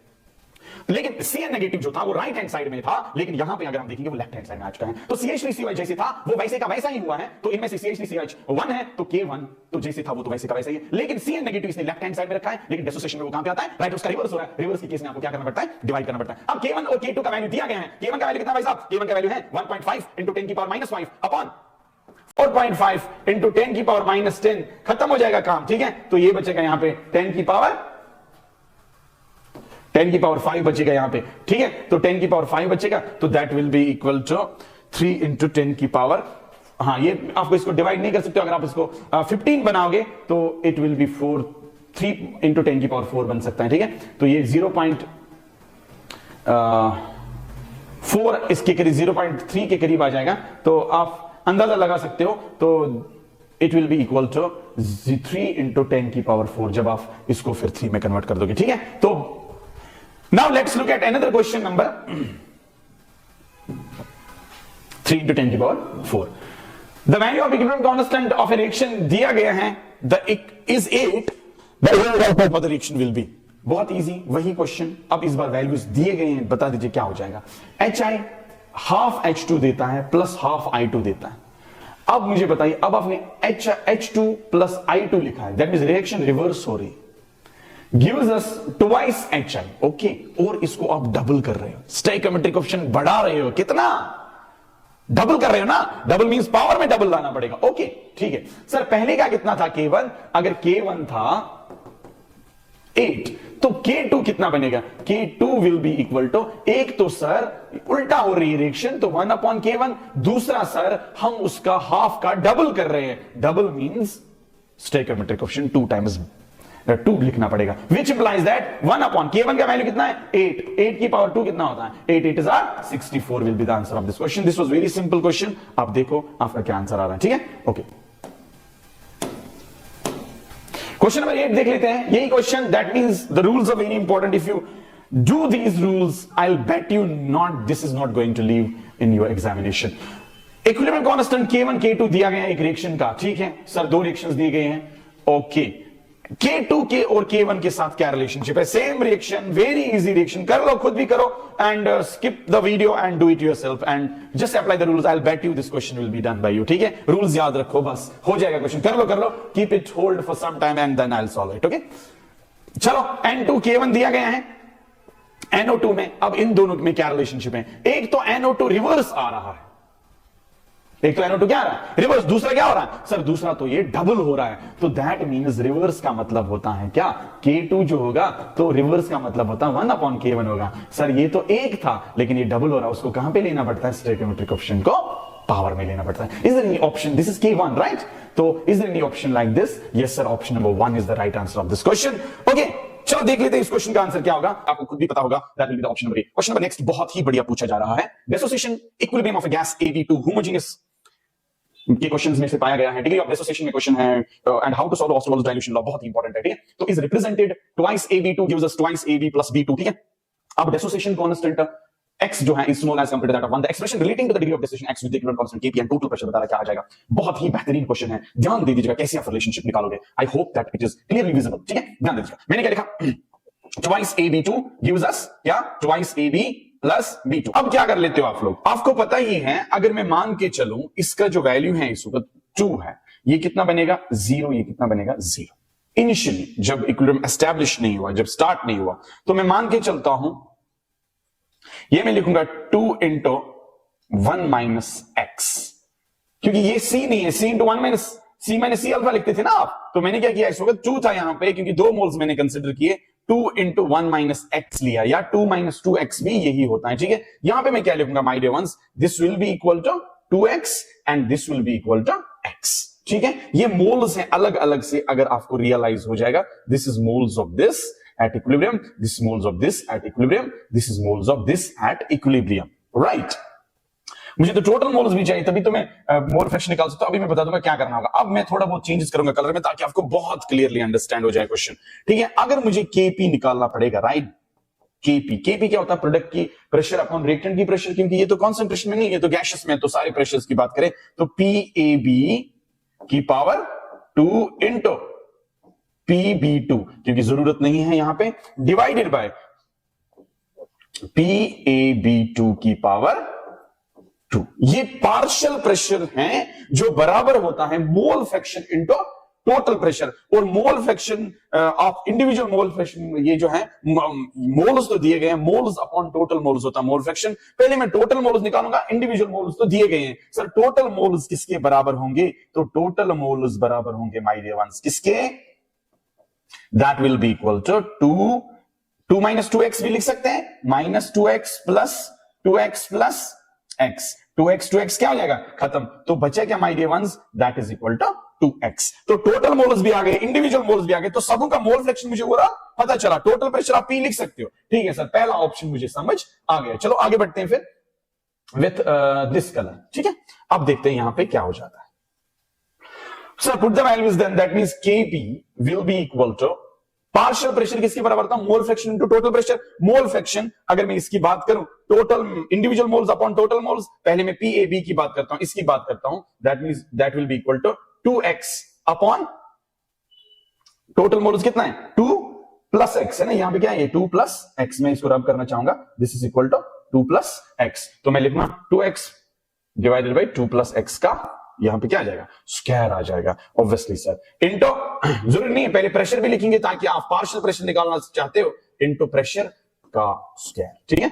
लेकिन CN नेगेटिव जो था वो राइट हैंड साइड में था, लेकिन यहां पे अगर हम देखेंगे वो लेफ्ट हैंड साइड में आ चुका है। तो CH3COH जैसे था वो वैसे का वैसा ही हुआ है, तो इनमें से CH3COH 1 है, तो K1 तो जैसे था वो तो वैसे का वैसा ही है। लेकिन CN नेगेटिव इसने लेफ्ट हैंड साइड में रखा है, लेकिन डिसोसिएशन में वो कहां पे आता है? राइट, उसका रिवर्स हो रहा है। रिवर्स के केस में आपको क्या करना पड़ता है? डिवाइड करना पड़ता है। अब K1 और K2 का वैल्यू दिया गया है। K1 का वैल्यू कितना भाई साहब? K1 का वैल्यू है 1.5 into 10 की पावर -5 अपॉन 4.5 into 10 की पावर -10। खत्म हो जाएगा काम, ठीक है। तो ये बचेगा यहां पे 10 की पावर 5 बचेगा यहां पे, ठीक है। तो 10 की पावर 5 बचेगा, तो that will be equal to 3 into 10 की पावर, हाँ ये आपको इसको डिवाइड नहीं कर सकते। अगर आप इसको 15 बनाओगे तो इट विल बी 3 into 10 की पावर 4 बन सकता है, ठीक है। तो ये 0.4 इसके करीब 0.3 के करीब आ जाएगा, तो आप अंदाजा लगा सकते हो। तो it will be equal to 3 into 10 की पावर 4 जब आप इसको फिर 3 में कन्वर्ट कर दोगे, ठीक है। तो now let's look at another question number 3 into 10 की power 4। The value of equilibrium constant of a reaction दिया गया है, the is 8, the value of the reaction will be। बहुत इजी, वही क्वेश्चन। अब इस बार वैल्यूज दिए गए हैं, बता दीजिए क्या हो जाएगा। HI हाफ H2 देता है प्लस हाफ I2 देता है। अब मुझे बताइए, अब आपने H2 प्लस I2 लिखा है, दैट मींस रिएक्शन रिवर्स हो रही, gives us twice HI, okay. और इसको आप डबल कर रहे हो, स्टोइकियोमेट्रिक कोएफिशिएंट बढ़ा रहे हो, कितना डबल कर रहे हो ना, डबल मींस पावर में डबल लाना पड़ेगा, ओके ठीक है। सर पहले का कितना था K1? अगर K1 था 8, तो K2 कितना बनेगा? K2 will be equal to, एक तो सर उल्टा हो रही है रिएक्शन, तो 1 अपॉन K1, दूसरा सर हम उसका हाफ का डबल कर रहे हैं, double means stoichiometric coefficient 2 times 2 लिखना पड़ेगा, which implies that 1 upon K1 का वैल्यू कितना है? 8 की पावर 2 कितना होता है? 8 8 64 will be the answer of this question. This was very simple question. आप देखो आपका क्या आंसर आ रहा है, ठीक है, ओके। क्वेश्चन नंबर 8 देख लेते हैं। यही question, that means the rules are very important. If you do these rules, I will bet you not, this is not going to leave in your examination. Equilibrium constant K1 K2 दिया गया है एक reaction का, ठीक है sir, 2 reactions दिए गए हैं, ओके। K2 के और K1 के साथ क्या रिलेशनशिप है? Same reaction, very easy reaction, कर लो, खुद भी करो, and skip the video and do it yourself and just apply the rules. I will bet you this question will be done by you, ठीक है। रूल्स याद रखो, बस हो जाएगा क्वेश्चन, कर लो, keep it hold for some time and then I will solve it, okay. चलो, N2 K1 दिया गया है, NO2 में, अब इन दोनों में क्या रिलेशनशिप है? एक तो NO2 रिवर्स आ रहा है, एक तो NO2 क्या आ रहा है? रिवर्स। दूसरा क्या हो रहा है सर? दूसरा तो ये डबल हो रहा है, तो दैट मींस रिवर्स का मतलब होता है क्या? K2 जो होगा तो रिवर्स का मतलब होता है 1 अपॉन K1 होगा। सर ये तो एक था, लेकिन ये डबल हो रहा है, उसको कहां पे लेना पड़ता है? स्टोइकियोमेट्रिक कोएफिशिएंट को पावर में लेना पड़ता है। Is there any option? This is K1, right? तो is there any option like this? Yes sir, option number 1 is the right answer of this question, okay. चलो देख लेते हैं इस क्वेश्चन का आंसर क्या होगा, आपको खुद भी पता होगा, that will be the option number 8। Question number next बहुत ही बढ़िया पूछा जा रहा है। Dissociation equilibrium of a gas AB2 homogeneous के क्वेश्चंस में से पाया गया है। डिग्री ऑफ डिसोसिएशन में क्वेश्चन है, and how to solve Ostwald's dilution law, बहुत ही इंपॉर्टेंट है, ठीक है। तो is represented twice AB2 gives us twice AB plus B2, ठीक है। अब डिसोसिएशन कांस्टेंट x जो है is small as compared to that of 1, the expression relating to the degree of dissociation x with the equivalent constant Kp and total pressure बता रहा क्या आ जाएगा। बहुत ही बेहतरीन क्वेश्चन है, ध्यान दे दीजिएगा कैसे आप रिलेशनशिप निकालोगे। आई hope that it is clearly visible, ठीक है, ध्यान दीजिएगा। मैंने क्या लिखा? ट्वाइस AB2 गिव्स अस क्या? Twice AB plus B2। अब क्या कर लेते हो आप लोग, आपको पता ही है, अगर मैं मान के चलूं इसका जो वैल्यू है इस वक्त 2 है, ये कितना बनेगा 0, ये कितना बनेगा 0। इनिशियली जब इक्विलिब्रियम एस्टैब्लिश नहीं हुआ, जब स्टार्ट नहीं हुआ, तो मैं मान के चलता हूं ये मैं लिखूंगा 2 इंटू 1 माइनस एक्स, क्योंकि ये C नहीं है, C into 1 minus C minus C alpha लिखते थे ना आप, तो मैंने क्या किया इस वक्त 2 था यहां पे, क्योंकि 2 मोल्स मैंने कंसिडर किए, 2 इंटू 1 माइनस एक्स लिया, या 2 माइनस 2x भी यही होता है, ठीक है। यहां पे मैं क्या लिखूंगा my dear ones, this will be equal to 2x and this will be equal to x, ठीक है। ये मोल्स हैं अलग अलग से, अगर आपको रियलाइज हो जाएगा, this is moles of this at equilibrium, this moles of this at equilibrium, this is moles of this at equilibrium, right. मुझे तो टोटल मोल्स भी चाहिए, तभी तो मैं मोल फ्रैक्शन निकाल सकता हूं। अभी मैं बता दूंगा क्या करना होगा। अब मैं थोड़ा बहुत चेंजेस करूंगा कलर में, ताकि आपको बहुत क्लियरली अंडरस्टैंड हो जाए क्वेश्चन, ठीक है। अगर मुझे केपी निकालना पड़ेगा, राइट, केपी क्या होता है, प्रोडक्ट की प्रेशर अपॉन रिएक्टेंट की प्रेशर, क्योंकि ये तो कॉन्सेंट्रेशन में नहीं, ये तो गैसेस में, तो सारे प्रेशर्स की बात करें तो PAB की पावर 2 इंटू PB2, क्योंकि जरूरत नहीं है यहां पे, डिवाइडेड बाय PAB2 की पावर 2। ये पार्शियल प्रेशर है जो बराबर होता है mole fraction into total pressure, और mole fraction of individual mole fraction, ये जो है मोल्स तो दिए गए हैं, मोल्स अपॉन टोटल मोल्स होता है मोल फ्रैक्शन। पहले मैं टोटल मोल्स निकालूंगा, इंडिविजुअल मोल्स तो दिए गए हैं। सर टोटल मोल्स किसके बराबर होंगे, तो टोटल मोल्स बराबर होंगे माय डियर वंस किसके, that will be equal to 2 minus 2x भी लिख सकते हैं, minus 2x plus 2x plus x, 2x क्या हो जाएगा खत्म, तो बचा क्या my dear ones, that is equal to 2x। तो टोटल मोल्स भी आ गए, इंडिविजुअल मोल्स भी आ गए, तो सबों का मोल फ्रैक्शन मुझे पूरा पता चला। टोटल प्रेशर आप P लिख सकते हो, ठीक है सर, पहला ऑप्शन मुझे समझ आ गया। चलो आगे बढ़ते हैं फिर विथ दिस कलर, ठीक है। अब देखते हैं यहां पे क्या हो जाता है। Sir put the values then, that means Kp will be equal to partial pressure किसके बराबर था, mole fraction into total pressure. Mole fraction अगर मैं इसकी बात करूं, total individual moles upon total moles, पहले मैं PAB की बात करता हूं, इसकी बात करता हूं, that means that will be equal to 2x upon total moles कितना है 2 प्लस x है ना, यहां पे क्या है ये 2 प्लस x, मैं इसको रब करना चाहूंगा, this is equal to 2 plus x, तो मैं लिखूंगा 2x divided by 2 plus x का यहां पे क्या आ जाएगा, स्क्वायर आ जाएगा ऑब्वियसली सर, इनटू जरूरी नहीं है पहले प्रेशर भी लिखेंगे, ताकि आप पार्शियल प्रेशर निकालना चाहते हो, इनटू प्रेशर का स्क्वायर, ठीक है।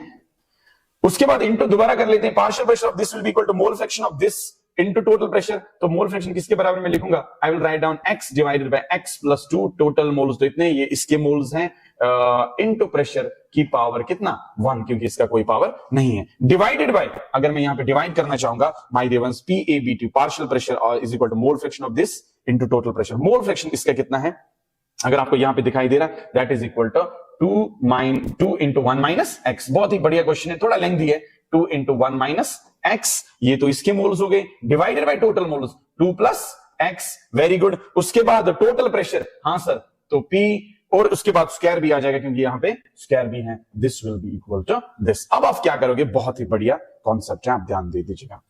उसके बाद इनटू दोबारा कर लेते हैं, partial pressure of this will be equal to mole fraction of this into total pressure, तो मोल फ्रैक्शन किसके बराबर में लिखूंगा, I will write down x divided by x plus 2, total moles तो इतने, ये इसके मोल्स हैं, इनटू प्रेशर की पावर कितना 1, क्योंकि इसका कोई पावर नहीं है, डिवाइडेड बाय, अगर मैं यहां पे डिवाइड करना चाहूंगा, my dear ones PAB2 partial pressure is equal to mole fraction of this into total pressure. Mole fraction इसका कितना है, अगर आपको यहां पे दिखाई दे रहा है, that is equal to 2 into 1 minus x. बहुत ही बढ़िया क्वेश्चन है, थोड़ा लेंथी है, 2 इंटू 1 माइनस एक्स, ये तो इसके मोल्स हो गए, divided by total moles 2 plus x, very good. उसके बाद टोटल प्रेशर, हाँ सर, तो P, और उसके बाद स्क्वायर भी आ जाएगा, क्योंकि यहां पे स्क्वायर भी है, this will be equal to this. अब आप क्या करोगे, बहुत ही बढ़िया कॉन्सेप्ट है, आप ध्यान दे दीजिएगा।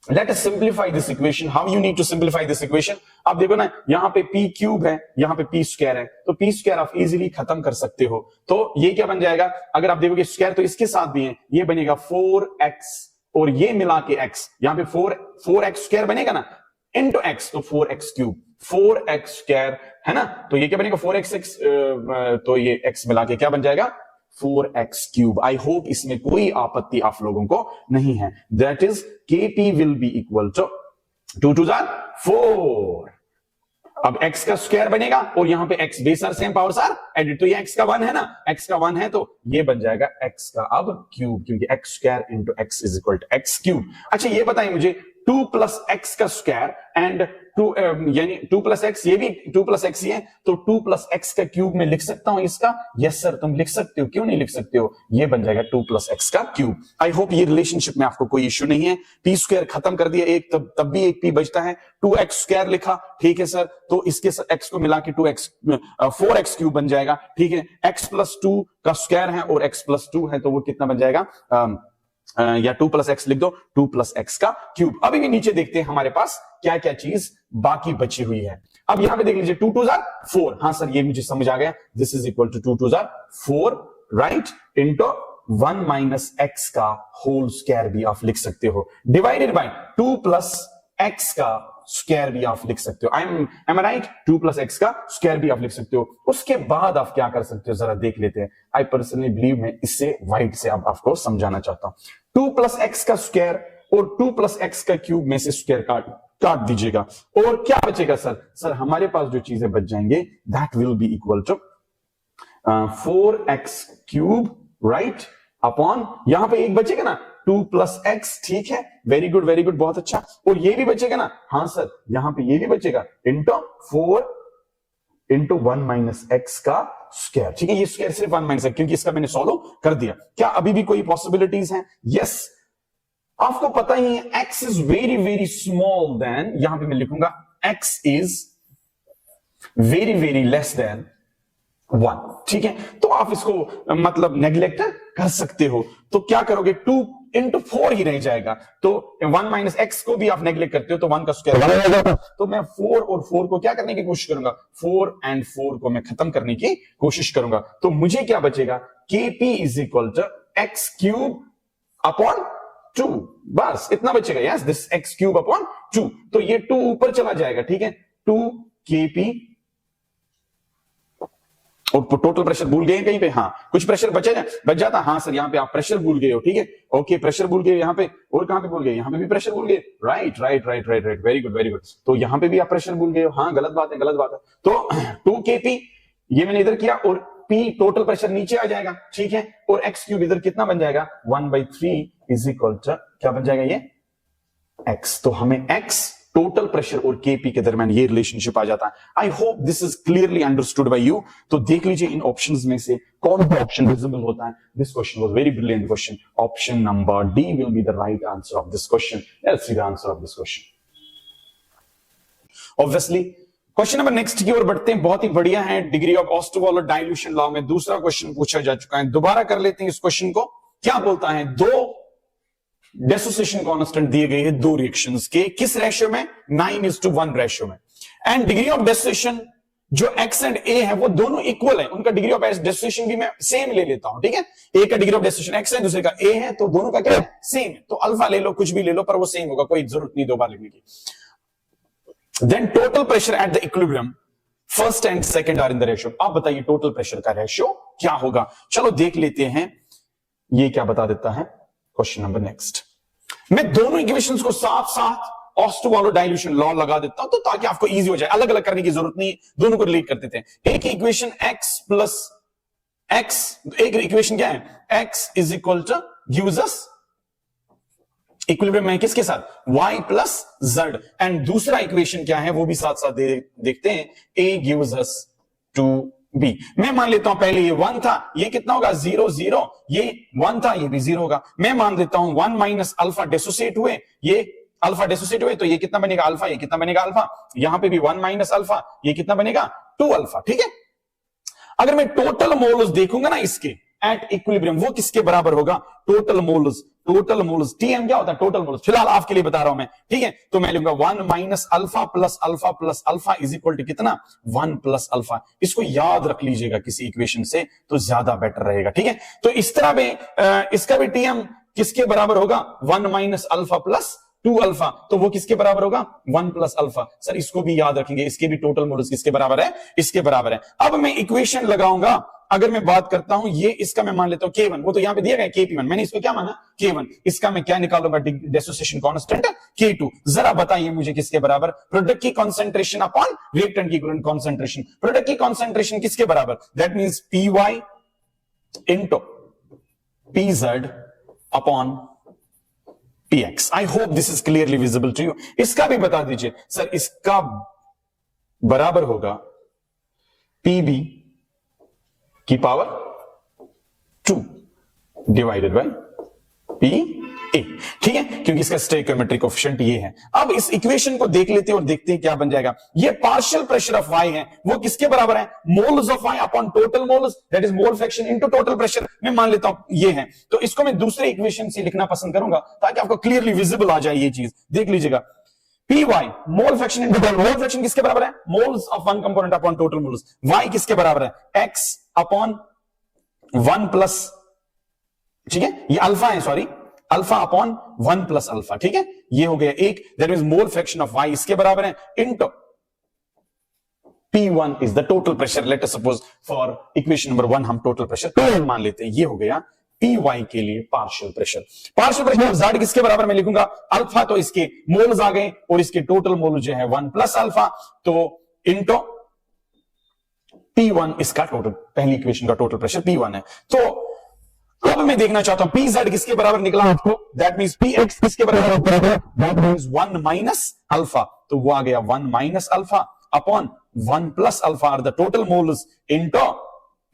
Let us simplify this equation. How you need to simplify this equation? आप देखो ना, यहां पे P क्यूब है, यहां पे P स्क्वायर है, तो P स्क्वायर आप इजीली खत्म कर सकते हो, तो ये क्या बन जाएगा, अगर आप देखोगे स्क्वायर तो इसके साथ भी है, ये बनेगा 4x, और ये मिला के x, यहां पे 4x स्क्वायर बनेगा ना, इनटू x, तो 4x क्यूब, 4x स्क्वायर है ना, तो ये क्या बनेगा 4x, तो ये x मिला के क्या बन जाएगा 4x क्यूब। आई होप इसमें कोई आपत्ति आप लोगों को नहीं है। That is Kp will be equal to 2 2 4, अब x का स्क्वायर बनेगा, और यहां पे x base are same powers are added, तो ये x का 1 है ना, x का 1 है, तो ये बन जाएगा x का अब क्यूब, क्योंकि x square into x is equal to x cube. अच्छा ये बताइए मुझे, 2 प्लस x का स्क्वायर एंड 2 यानी 2 प्लस एक्स, ये भी 2 प्लस एक्स ही है, तो 2 प्लस एक्स का क्यूब में लिख सकता हूं इसका, यस सर तुम लिख सकते हो, क्यों नहीं लिख सकते हो, ये बन जाएगा 2 प्लस एक्स का क्यूब। आई होप ये रिलेशनशिप में आपको कोई इश्यू नहीं है। P स्क्वायर खत्म कर दिया एक, तब भी एक P बचता है, 2x स्क्वायर लिखा, ठीक है सर, तो इसके x को मिला के 4x क्यूब बन जाएगा, ठीक है। x प्लस 2 का स्क्वायर है और x प्लस 2 है, तो वो कितना बन जाएगा, या 2 प्लस एक्स लिख दो, 2 प्लस एक्स का क्यूब। अभी भी नीचे देखते हैं हमारे पास क्या क्या चीज बाकी बची हुई है। अब यहां पे देख लीजिए 2 2 4, हाँ सर ये मुझे समझ आ गया, this is equal to 2 2 4, right, into 1 minus x का होल स्क्वायर भी आप लिख सकते हो, डिवाइडेड बाय 2 प्लस एक्स का स्क्वायर भी आप लिख सकते हो। Am I right? 2 plus x का स्क्वायर भी आप लिख सकते हो। उसके बाद आप क्या कर सकते हो, जरा देख लेते हैं। आई पर्सनली बिलीव मैं इससे वाइट से अब आपको समझाना चाहता हूं। 2 प्लस एक्स का स्क्वायर और 2 प्लस एक्स का क्यूब में से स्क्वायर काट दीजिएगा, और क्या बचेगा सर हमारे पास जो चीजें बच जाएंगे, that will be equal to 4x cube, right, upon यहां पे एक बचेगा ना 2 प्लस एक्स, ठीक है, वेरी गुड, बहुत अच्छा। और ये भी बचेगा ना, हाँ सर, यहां पे ये भी बचेगा, इंटू 4 इंटू 1 माइनस एक्स का स्क्वायर, ठीक है। ये स्क्वायर सिर्फ 1 माइनस एक्स, क्योंकि इसका मैंने सॉल्व कर दिया। क्या अभी भी कोई पॉसिबिलिटीज हैं? यस, आपको पता ही है x is very very small then, यहां पे मैं लिखूंगा x is very very less than 1, ठीक है। तो आप इसको मतलब नेग्लेक्ट कर सकते हो, तो क्या करोगे, 2 इंटू 4 ही रह जाएगा। तो 1 माइनस एक्स को भी आप नेग्लेक्ट करते हो तो 1 का स्क्वायर 1 हो जाएगा। तो मैं 4 और 4 को क्या करने की कोशिश करूंगा, 4 एंड 4 को मैं खत्म करने की कोशिश करूंगा। तो मुझे क्या बचेगा, kp is equal to x cube upon 2, बस इतना बचेगा। Yes, this x cube upon 2, तो ये 2 ऊपर चला जाएगा, ठीक है, 2 kp। और टोटल प्रेशर भूल गए कहीं पे? हाँ, कुछ प्रेशर बच जाता। हाँ सर, यहाँ पे आप प्रेशर भूल गए हो, ठीक है, ओके, प्रेशर भूल गए यहाँ पे, और कहां पे भूल गए, यहाँ पे भी प्रेशर भूल गए, राइट, वेरी गुड। तो यहाँ पे भी आप प्रेशर भूल गए हो, हाँ, गलत बात है। तो 2 kp ये मैंने इधर किया, और P टोटल प्रेशर नीचे आ जाएगा, ठीक है, और x क्यूब इधर कितना बन जाएगा, 1/3 इज इक्वल टू क्या बन जाएगा, ये x। तो हमें x टोटल प्रेशर और kp के दरमियान ये रिलेशनशिप आ जाता है। आई hope this is clearly understood by you. तो देख लीजिए इन ऑप्शंस में से कौन सा ऑप्शन विजिबल होता है। This question was very brilliant question. Option number D will be the right answer of this question. Let's see the answer of this question. Obviously question number next की ओर बढ़ते हैं, बहुत ही बढ़िया है। डिग्री ऑफ ऑस्टोवाल डाइल्यूशन लॉ में दूसरा question पूछा जा चुका है, दोबारा कर लेते हैं इस क्वेश्चन को। क्या बोलता है, 2 डेसोसिएशन कांस्टेंट दिए गए हैं 2 रिएक्शंस के, किस रेशियो में, 9:1 रेशियो में। एंड डिग्री ऑफ डेसोसिएशन जो x एंड a है वो दोनों इक्वल है, उनका डिग्री ऑफ डेसोसिएशन भी मैं सेम ले लेता हूं, ठीक है। एक का डिग्री ऑफ डेसोसिएशन x है, दूसरे का a है, तो दोनों का क्या है, सेम है। तो अल्फा ले लो, कुछ भी ले लो, पर वो सेम होगा, कोई जरूरत नहीं 2 बार लिखने की। Then total pressure at the equilibrium, first and second are in the ratio। आप बताइए टोटल प्रेशर का रेशियो क्या होगा। चलो देख लेते हैं, ये क्या बता देता है क्वेश्चन नंबर नेक्स्ट। मैं दोनों इक्वेशंस को साथ साथ ऑस्टोवाल डाइल्यूशन लॉ लगा देता हूं, तो ताकि आपको इजी हो जाए, अलग अलग करने की जरूरत नहीं, दोनों को रिलेट कर देते हैं। एक इक्वेशन x प्लस x, एक इक्वेशन क्या है, x is equal two gives us equilibrium में किसके साथ, y प्लस z। एंड दूसरा इक्वेशन क्या है वो भी साथ साथ देखते हैं, a गिव्स अस 2b। मैं मान लेता हूं पहले ये 1 था, ये कितना होगा, 0 0, ये 1 था, ये भी 0 होगा। मैं मान देता हूं 1 माइनस अल्फा डेसोसिएट हुए, ये अल्फा डेसोसिएट हुए, तो ये कितना बनेगा अल्फा, ये कितना बनेगा अल्फा। यहां पे भी 1 माइनस अल्फा, ये कितना बनेगा 2 अल्फा, ठीक है। अगर मैं टोटल मोल्स देखूंगा ना इसके एट इक्विलिब्रियम, वो किसके बराबर होगा, टोटल मोल्स टीएम क्या होता है, टोटल मोल्स, फिलहाल आपके लिए बता रहा हूं मैं, ठीक है। तो मैं लिखूंगा 1 minus alpha plus alpha plus alpha is equal to कितना, 1 प्लस अल्फा। इसको याद रख लीजिएगा किसी इक्वेशन से, तो ज्यादा बेटर रहेगा, ठीक है। तो इस तरह में इसका भी टीएम किसके बराबर होगा, 1 माइनस अल्फा प्लस 2 अल्फा, तो वो किसके बराबर होगा, 1 प्लस अल्फा। सर इसको भी याद रखेंगे, इसके भी टोटल मोल्स किसके बराबर है, इसके बराबर है। अब मैं इक्वेशन लगाऊंगा, अगर मैं बात करता हूं ये, इसका मैं मान लेता हूं K1, वो तो यहां पे दिया गया Kp1, मैंने इसको क्या माना K1, इसका मैं क्या निकालूंगा, डेसोसिएशन कांस्टेंट K2। जरा बताइए मुझे किसके बराबर, प्रोडक्ट की कंसंट्रेशन अपॉन रिएक्टेंट की कंसंट्रेशन। प्रोडक्ट की कंसंट्रेशन किसके बराबर, that means Py into Pz upon Px। I hope this is clearly visible to you. इसका भी बता दीजिए सर, इसका बराबर होगा Pb की पावर 2 डिवाइडेड बाय Pa, ठीक है, क्योंकि इसका स्टोइकियोमेट्रिक कोएफिशिएंट ये है। अब इस इक्वेशन को देख लेते हैं और देखते हैं क्या बन जाएगा। ये पार्शियल प्रेशर ऑफ Y है, वो किसके बराबर है, moles of Y upon total moles, that is mole fraction into total pressure. मैं मान लेता हूं ये है, तो इसको मैं दूसरे इक्वेशन से लिखना पसंद करूंगा ताकि आपको क्लियरली विजिबल आ जाए ये चीज। देख लीजिएगा, Py मोल फ्रैक्शन इनटू टोटल, मोल फ्रैक्शन किसके बराबर है, moles of one component upon total moles. Y किसके बराबर है, x अपॉन 1 प्लस ठीक है, ये अल्फा है, sorry, alpha upon 1 plus alpha, ठीक है, ये हो गया एक, that means mole fraction of Y इसके बराबर है into P1 is the total pressure. Let us suppose for equation number 1 हम total pressure P1 मान लेते हैं, ये हो गया Py के लिए partial pressure. Partial pressure Z किसके बराबर मैं लिखूंगा, अल्फा तो इसके मोल्स आ गए और इसके टोटल मोल जो है 1 प्लस अल्फा, तो इनटू P1 इसका टोटल, पहली इक्वेशन का टोटल प्रेशर P1 है। तो अब मैं देखना चाहता हूं PZ किसके बराबर निकला आपको, दैट मींस Px किसके बराबर, दैट मींस 1 माइनस अल्फा, तो वो आ गया 1 minus alpha upon 1 plus alpha are the total moles into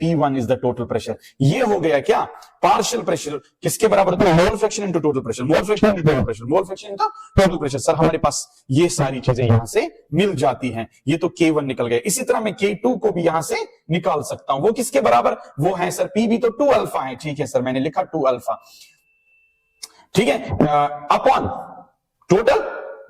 P1 is the total pressure. ये हो गया क्या, पार्शियल प्रेशर किसके बराबर, तो mole fraction into total pressure, mole fraction into total pressure, mole fraction into total pressure. Sir हमारे पास ये सारी चीजें यहां से मिल जाती हैं, ये तो K1 निकल गए। इसी तरह मैं K2 को भी यहां से निकाल सकता हूं, वो किसके बराबर, वो है सर P भी तो 2 अल्फा है, ठीक है सर, मैंने लिखा 2 अल्फा, ठीक है, upon total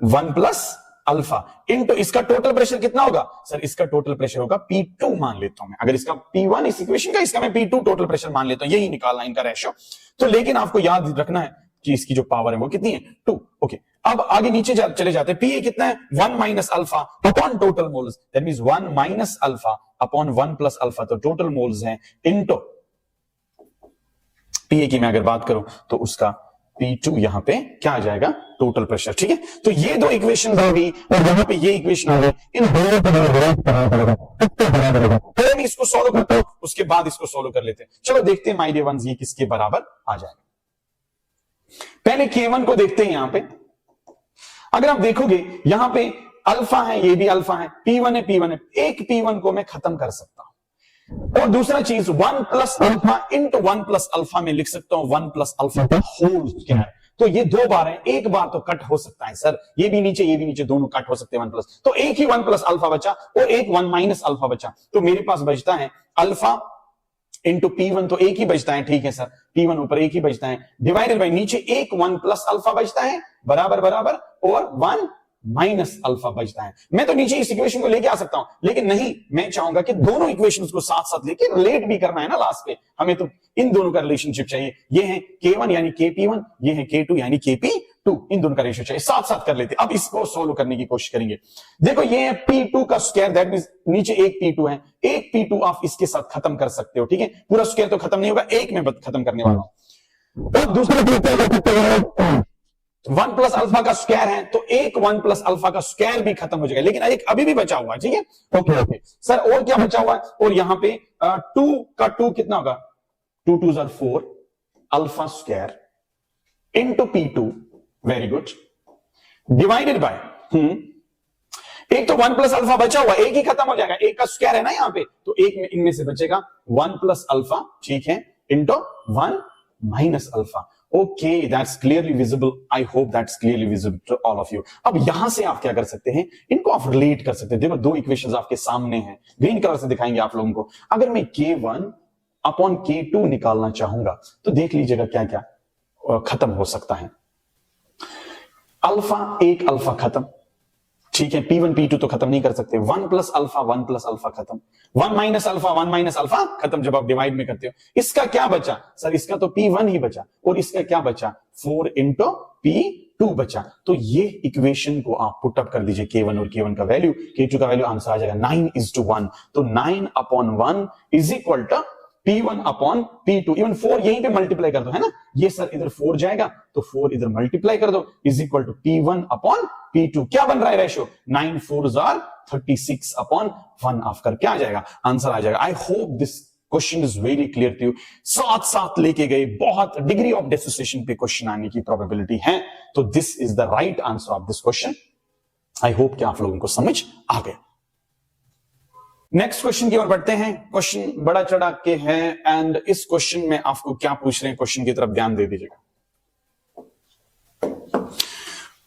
1 plus alpha into इसका टोटल प्रेशर कितना होगा, सर इसका टोटल प्रेशर होगा P2 मान लेता हूं मैं, अगर इसका P1 इस इक्वेशन का, इसका मैं P2 टोटल प्रेशर मान लेता हूं, यही निकालना इनका रेशियो। तो लेकिन आपको याद रखना है कि इसकी जो पावर है वो कितनी है, 2। ओके, अब आगे नीचे चले जाते हैं, P कितना है, 1 minus alpha upon total moles, that means 1 minus alpha upon 1 plus alpha, तो टोटल मोल्स हैं इनटू P की मैं अगर बात करूं तो उसका P2 यहां पे क्या आ जाएगा, टोटल प्रेशर, ठीक है। तो ये दो इक्वेशन आ गई और यहां पे ये इक्वेशन आ गई, इन दोनों को बराबर, फिर मैं इसको सॉल्व करता हूं, उसके बाद इसको सॉल्व कर लेते हैं। चलो देखते हैं माय डियर वंस, ये किसके बराबर आ जाएगा। पहले K1 को देखते हैं। यहां पे अगर आप देखोगे यहां पे अल्फा है, ये भी अल्फा है, P1 है, P1 है, एक P1 को मैं खत्म कर सकता हूं, और दूसरा चीज 1 plus alpha into 1 plus alpha में लिख सकता हूं 1 प्लस अल्फा का होल स्क्वायर। तो ये दो बार है, एक बार तो कट हो सकता है सर, ये भी नीचे दोनों कट हो सकते हैं 1 प्लस, तो एक ही 1 प्लस अल्फा बचा और एक 1 माइनस अल्फा बचा, तो मेरे पास बचता है अल्फा इंटू P1, तो एक ही बचता है, ठीक है सर, P1 ऊपर एक ही बचता है, डिवाइडेड बाय नीचे एक 1 प्लस अल्फा बचता है, बराबर बराबर, और 1 माइनस अल्फा बचता है। मैं तो नीचे इस इक्वेशन को लेके आ सकता हूं, लेकिन नहीं, मैं चाहूंगा कि दोनों इक्वेशंस को साथ साथ लेके रिलेट भी करना है ना लास्ट पे, हमें तो इन दोनों का रिलेशनशिप चाहिए। ये है K1 यानी KP1, ये है K2 यानी KP2, इन दोनों का रेशियो चाहिए, साथ साथ कर लेते। अब इसको सोल्व करने की कोशिश करेंगे। देखो ये है P2 का स्क्वायर, दैट मींस नीचे एक P2 है, एक P2 आप इसके साथ खत्म कर सकते हो, ठीक है, पूरा स्क्वायर तो खत्म नहीं होगा, एक में खत्म करने वाला हूं। और दूसरा 1 प्लस अल्फा का स्क्वायर है, तो एक 1 प्लस अल्फा का स्क्वायर भी खत्म हो जाएगा, लेकिन एक अभी भी बचा हुआ है, ठीक है, ओके सर, और क्या बचा हुआ है, और यहां पे 2 का 2 कितना होगा, 2 2 ज़र 4 alpha square into P2, very good, divided by एक तो 1 प्लस अल्फा बचा हुआ, एक ही खत्म हो जाएगा, एक का स्क्वायर है ना यहां पे, तो एक में इनमें से बचेगा 1 प्लस अल्फा, ठीक है, into 1 minus alpha. Okay, that's clearly visible, I hope that's clearly visible to all of you. अब यहां से आप क्या कर सकते हैं, इनको आप रिलेट कर सकते हैं। देखो दो इक्वेशंस आपके सामने हैं, ग्रीन कलर से दिखाएंगे आप लोगों को। अगर मैं K1 अपॉन K2 निकालना चाहूंगा तो देख लीजिएगा क्या क्या खत्म हो सकता है। अल्फा, एक अल्फा खत्म, ठीक है, P1 P2 तो खत्म नहीं कर सकते, 1 प्लस अल्फा खत्म, 1 माइनस अल्फा खत्म, जब आप डिवाइड में करते हो। इसका क्या बचा सर, इसका तो P1 ही बचा, और इसका क्या बचा, 4 इंटू P2 बचा। तो ये इक्वेशन को आप पुट अप कर दीजिए, K1 और K1 का वैल्यू, K2 का वैल्यू, आंसर आ जाएगा 9:1। तो 9 अपॉन 1 is equal to P1 upon P2, even 4 यहीं पे मल्टीप्लाई कर दो, है ना, ये सर इधर 4 जाएगा तो 4 इधर मल्टीप्लाई कर दो, is equal to P1 upon P2। क्या बन रहा है रेशियो, 9 4 ज़र 36 अपॉन 1 आफ्टर क्या आ जाएगा, आंसर आ जाएगा। I hope this question is very clear to you. साथ साथ लेके गए, बहुत डिग्री ऑफ डिसोसिएशन पे क्वेश्चन आने की प्रोबेबिलिटी है, तो this is the right answer of this question. I hope कि आप लोगों को समझ आ गया। नेक्स्ट क्वेश्चन की ओर बढ़ते हैं। क्वेश्चन बड़ा चढ़ा के है, एंड इस क्वेश्चन में आपको क्या पूछ रहे हैं, क्वेश्चन की तरफ ध्यान दे दीजिएगा।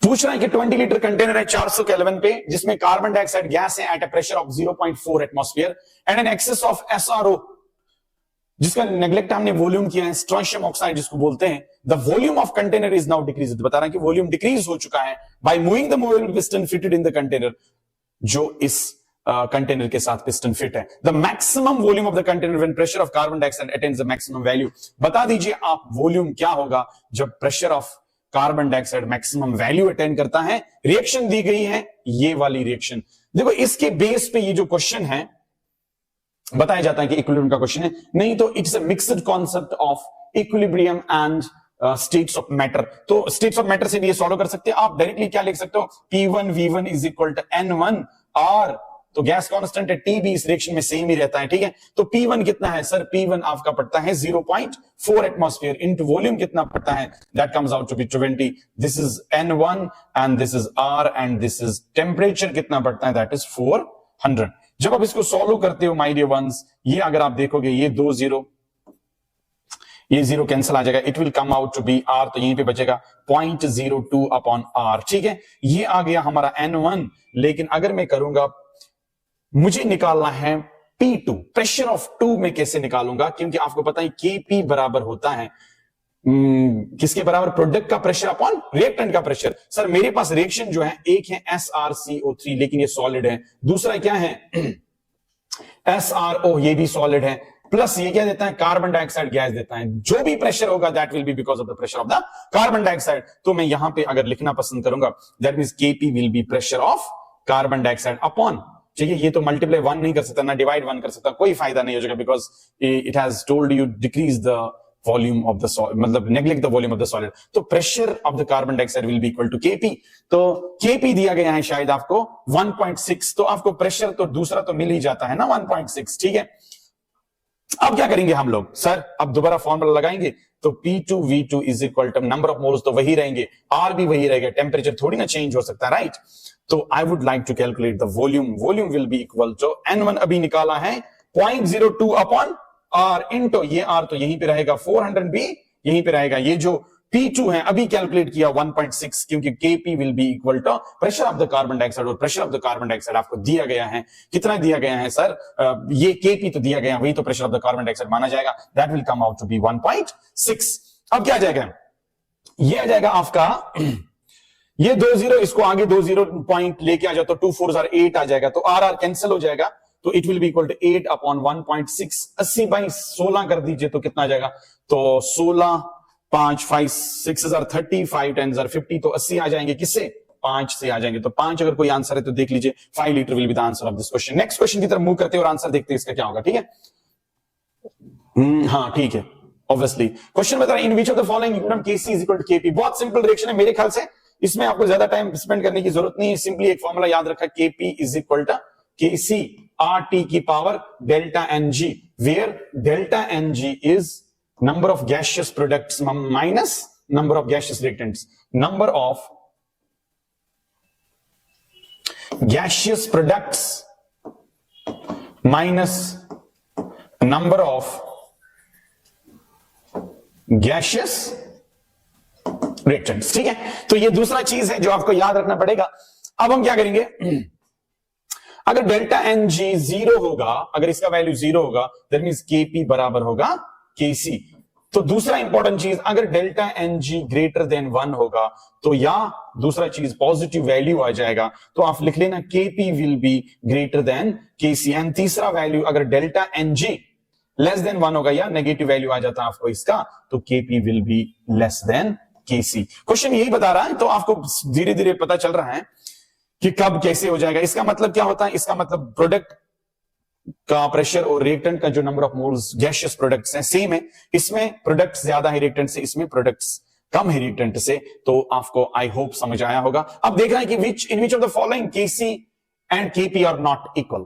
पूछ रहा है कि 20 लीटर कंटेनर है 400 केल्विन पे, जिसमें कार्बन डाइऑक्साइड गैस है at a pressure of 0.4 atmosphere and an excess of SRO, जिसका नेग्लेक्ट हमने वॉल्यूम किया है, स्ट्रोंशियम ऑक्साइड जिसको बोलते हैं। The volume of container is now decrease, बता रहा है कि वॉल्यूम डिक्रीज हो चुका है by moving the movable piston fitted in the container, जो इस कंटेनर के साथ पिस्टन फिट है। The maximum volume of the container when pressure of carbon dioxide attains the maximum value. बता दीजिए आप वॉल्यूम क्या होगा जब pressure of carbon dioxide maximum value attain करता है। रिएक्शन दी गई है ये वाली रिएक्शन। देखो इसके बेस पे ये जो क्वेश्चन है बताया जाता है कि इक्विलिब्रियम का क्वेश्चन है, नहीं तो it's a mixed concept of equilibrium and states of matter. तो स्टेट्स ऑफ मैटर से भी ये सॉल्व कर सकते हैं आप। डायरेक्टली क्या लिख सकते हो, P1 V1 is equal to N1 R, तो गैस कांस्टेंट है T भी इस रिएक्शन में सेम ही रहता है, ठीक है। तो P1 कितना है सर, P1 आपका पड़ता है 0.4 एटमॉस्फेयर इनटू वॉल्यूम कितना पड़ता है, that comes out to be 20। This is N1 and this is R and this is temperature कितना पड़ता है, दैट इज 400। जब आप इसको सॉल्व करते हो माय डियर वंस, ये अगर आप देखोगे ये 2 0, ये 0 कैंसिल आ जाएगा, it will come out to be R, तो यहीं पे बचेगा 0.02 अपॉन R, ठीक है। ये आ गया हमारा N1। लेकिन अगर मैं करूंगा, मुझे निकालना है P2, प्रेशर ऑफ 2 में कैसे निकालूंगा, क्योंकि आपको पता है Kp बराबर होता है किसके बराबर, प्रोडक्ट का प्रेशर अपॉन रिएक्टेंट का प्रेशर। सर मेरे पास रिएक्शन जो है एक है SrCO3 लेकिन ये सॉलिड है, दूसरा क्या है SRO ये भी सॉलिड है, प्लस ये क्या देता है, कार्बन डाइऑक्साइड गैस देता है। जो भी प्रेशर होगा that will B because of the pressure of the carbon dioxide. तो मैं यहां पे अगर लिखना पसंद करूंगा, that means Kp will B pressure of carbon dioxide upon, ठीक है। ये तो मल्टीप्लाई 1 नहीं कर सकता ना डिवाइड 1 कर सकता, कोई फायदा नहीं हो जाएगा, because it has told you decrease the volume of the solid, मतलब neglect the volume of the solid. तो pressure of the carbon dioxide will be equal to Kp। तो Kp दिया गया है शायद आपको 1.6, तो आपको प्रेशर तो दूसरा तो मिल ही जाता है ना 1.6, ठीक है। अब क्या करेंगे हम लोग, सर अब दोबारा फॉर्मूला लगाएंगे, तो P2V2 is equal to number of moles तो वही रहेंगे, R भी वही रहेगा, टेम्परेचर थोड़ी ना चेंज हो सकता है, राइट। तो I would like to calculate the volume, volume will be equal to N1 अभी निकाला है 0.02 अपॉन R इंटू ये R तो यहीं पे रहेगा, 400 भी यहीं पे रहेगा, ये जो P2 है अभी कैलकुलेट किया 1.6, क्योंकि Kp will be equal to pressure of the carbon dioxide, और pressure of the carbon dioxide आपको दिया गया है, कितना दिया गया है सर, ये Kp तो दिया गया, वही तो pressure of the carbon dioxide माना जाएगा, that will come out to be 1.6। अब क्या आ जाएगा, ये आ जाएगा आपका ये 2 0, इसको आगे 2 0 पॉइंट लेके आ जाओ तो 2 4 8 आ जाएगा, तो R कैंसिल हो जाएगा, तो it will be equal to 8 upon 1.6, 80 by 16 कर दीजिए तो कितना आ जाएगा, तो 16 5 5 6 30 5 10 50, तो 80 आ जाएंगे, किससे 5 से आ जाएंगे। तो 5 अगर कोई आंसर है तो देख लीजिए 5 litre will be the answer of this question. Next question की तरफ मूव करते हैं और आंसर देखते हैं इसका क्या होगा, ठीक है। हाँ ठीक है, ऑब्वियसली क्वेश्चन बता रहा है in which of the following equilibrium Kc is equal to Kp। बहुत सिंपल रिएक्शन है मेरे ख्याल से, इसमें आपको ज्यादा टाइम स्पेंड करने की जरूरत नहीं है, सिंपली एक फॉर्मूला याद रखा, Kp is equal to Kc RT की power delta Ng, where delta Ng is number of gaseous products minus number of gaseous reactants, number of gaseous products minus number of gaseous reactants, ठीक है। तो ये दूसरा चीज है जो आपको याद रखना पड़ेगा। अब हम क्या करेंगे, अगर डेल्टा Ng 0 होगा, अगर इसका वैल्यू 0 होगा, दैट मींस Kp बराबर होगा Kc। तो दूसरा इंपॉर्टेंट चीज, अगर डेल्टा Ng ग्रेटर देन 1 होगा तो या दूसरा चीज पॉजिटिव वैल्यू आ जाएगा, तो आप लिख लेना Kp will be greater than Kc। And तीसरा वैल्यू अगर डेल्टा Ng लेस देन 1 होगा या नेगेटिव वैल्यू आ जाता है आपको इसका, तो Kp will be less than Kc। Question यही बता रहा है, तो आपको धीरे धीरे पता चल रहा है कि कब कैसे हो जाएगा। इसका मतलब क्या होता है, इसका मतलब प्रोडक्ट का प्रेशर और रिएक्टेंट का जो number of moles gaseous products हैं सेम है, इसमें प्रोडक्ट्स ज्यादा है रिएक्टेंट से, इसमें प्रोडक्ट्स कम है रिएक्टेंट से। तो आपको आई होप समझ आया होगा। अब देख रहे हैं कि in which of the following Kc and Kp are not equal.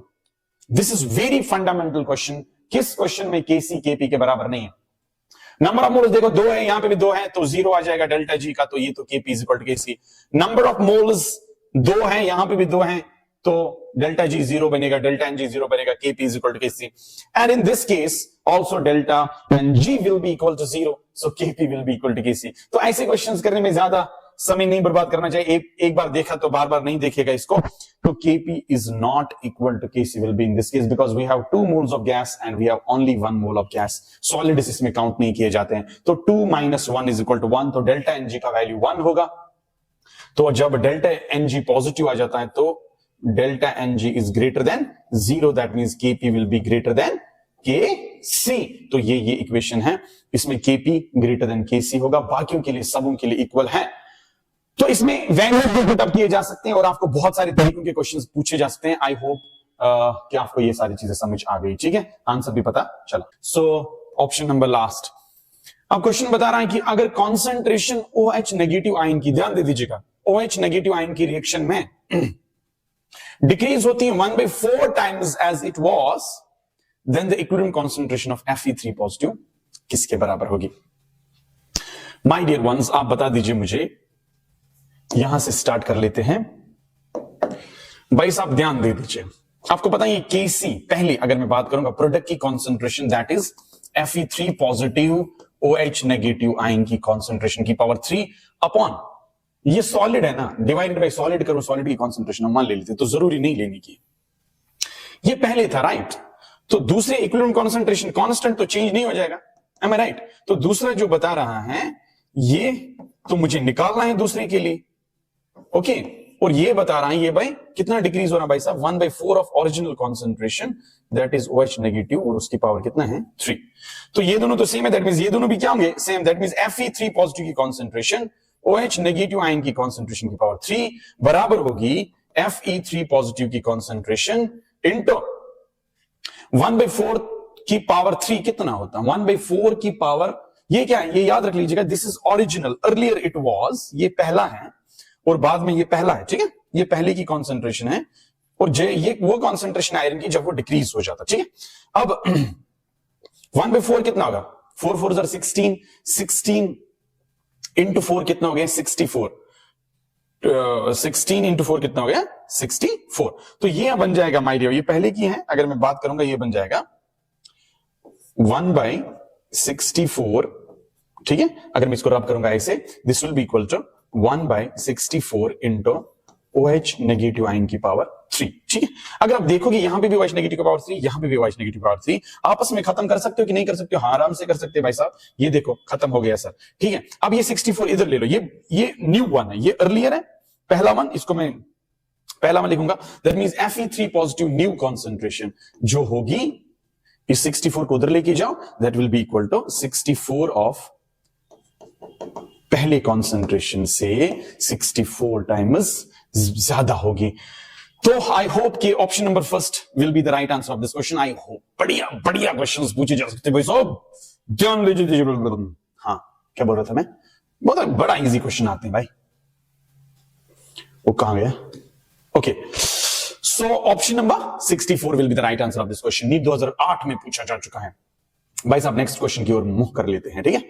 This is very fundamental question. किस क्वेश्चन में Kc Kp के बराबर नहीं है? नंबर ऑफ मोल्स देखो 2 है, यहां पे भी 2 है, तो 0 आ जाएगा डेल्टा G का, तो ये तो Kp is equal to Kc। Number of moles 2 है, यहां पे भी 2 है, तो डेल्टा G 0 बनेगा, डेल्टा Ng 0 बनेगा, Kp is equal to Kc, and in this case also delta Ng will be equal to 0, so Kp will be equal to Kc। तो ऐसे क्वेश्चंस करने में ज्यादा समय नहीं बर्बाद करना चाहिए, एक बार देखा तो बार बार नहीं देखेगा इसको। तो Kp is not equal to Kc will be in this case because we have 2 moles of gas and we have only 1 mole of gas, solids इसमें काउंट नहीं किए जाते हैं। तो 2 minus 1 is equal to 1, तो डेल्टा Ng का value 1 होगा। तो जब डेल्टा Ng पॉजिटिव आ जाता है तो delta Ng is greater than 0, that means Kp will be greater than Kc। तो ये इक्वेशन है, इसमें Kp greater than Kc होगा, बाकियों के लिए सबों के लिए इक्वल है। तो इसमें वैल्यूज भी पुटअप किए जा सकते हैं और आपको बहुत सारे तरीकों के क्वेश्चंस पूछे जा सकते हैं। आई होप कि आपको ये सारी चीजें समझ आ गई, ठीक है, आंसर भी पता चला। सो ऑप्शन नंबर लास्ट। अब क्वेश्चन बता रहा है कि अगर कॉन्सेंट्रेशन OH नेगेटिव आयन की, ध्यान दे दीजिएगा, OH नेगेटिव आयन की रिएक्शन में डिक्रीज होती है 1/4 times as it was, then the equilibrium concentration of Fe3 positive किसके बराबर होगी? माय डियर वंस, आप बता दीजिए मुझे। यहां से स्टार्ट कर लेते हैं भाई साहब, ध्यान दे दीजिए। आपको पता है ये Kc, पहले अगर मैं बात करूंगा प्रोडक्ट की concentration, that is Fe3 positive OH negative ion की कॉन्सेंट्रेशन की पावर 3 अपॉन, ये सॉलिड है ना, डिवाइडेड बाय सॉलिड करो, सॉलिड की कॉन्सेंट्रेशन हम मान ले लेते, तो जरूरी नहीं लेने की, ये पहले था, राइट। तो दूसरे इक्विलिब्रियम कॉन्सेंट्रेशन कांस्टेंट तो चेंज नहीं हो जाएगा, एम आई राइट। तो दूसरा जो बता रहा है ये तो मुझे निकालना है दूसरे के लिए, ओके। और ये बता रहा है ये भाई कितना डिक्रीज हो रहा है भाई साहब, 1/4 of original concentration, that is OH negative, और उसकी पावर कितना है 3। तो ये दोनों तो सेम है, दैट मींस ये दोनों भी क्या होंगे, same, that means Fe3 positive की कॉन्सेंट्रेशन OH नेगेटिव आयन की कॉन्सेंट्रेशन की पावर 3 बराबर होगी Fe3 पॉजिटिव की कॉन्सेंट्रेशन इंटू 1/4 की पावर 3 कितना होता है, 1/4 की पावर, ये क्या है, ये याद रख लीजिएगा, this is original, earlier it was, ये पहला है और बाद में ये पहला है, ठीक है, ये पहले की कॉन्सेंट्रेशन है, और ये वो कॉन्सेंट्रेशन आयरन की जब वो डिक्रीज हो जाता, ठीक है। अब 1/4 कितना होगा, 4 4 16, 16 इंटू 4 कितना हो गया 64, 16 इंटू 4 कितना हो गया 64। तो ये बन जाएगा माय डियर, ये पहले की है, अगर मैं बात करूंगा ये बन जाएगा 1/64, ठीक है। अगर मैं इसको रब करूंगा ऐसे, this will be equal to 1/64 into OH negative ion की पावर 3, ठीक है। अगर आप देखोगे यहां पे भी OH नेगेटिव की पावर 3, यहां पे भी OH नेगेटिव पावर 3, आपस में खत्म कर सकते हो कि नहीं कर सकते हो, हाँ आराम से कर सकते हैं भाई साहब। ये देखो खत्म हो गया सर, ठीक है। अब ये 64 इधर ले लो, ये न्यू वन है, ये अर्लियर है, पहला वन, इसको मैं पहला वन लिखूंगा, that means Fe3 positive new concentration जो होगी, इस 64 को उधर लेके जाओ, that will be equal to 64 of पहले कॉन्सेंट्रेशन से 64 टाइम्स ज्यादा होगी। तो आई होप कि option number first will be the right answer of this question. I hope बढ़िया बढ़िया क्वेश्चंस पूछे जा सकते हैं भाई साहब, ध्यान दीजिए। हाँ क्या बोल रहा था मैं, बहुत बड़ा इजी क्वेश्चन आते हैं भाई, वो कहां गया, okay. So option number 64 will be the right answer of this question. NEET 2008 में पूछा जा चुका है भाई साहब। नेक्स्ट क्वेश्चन की ओर मुंह कर लेते हैं, ठीक है।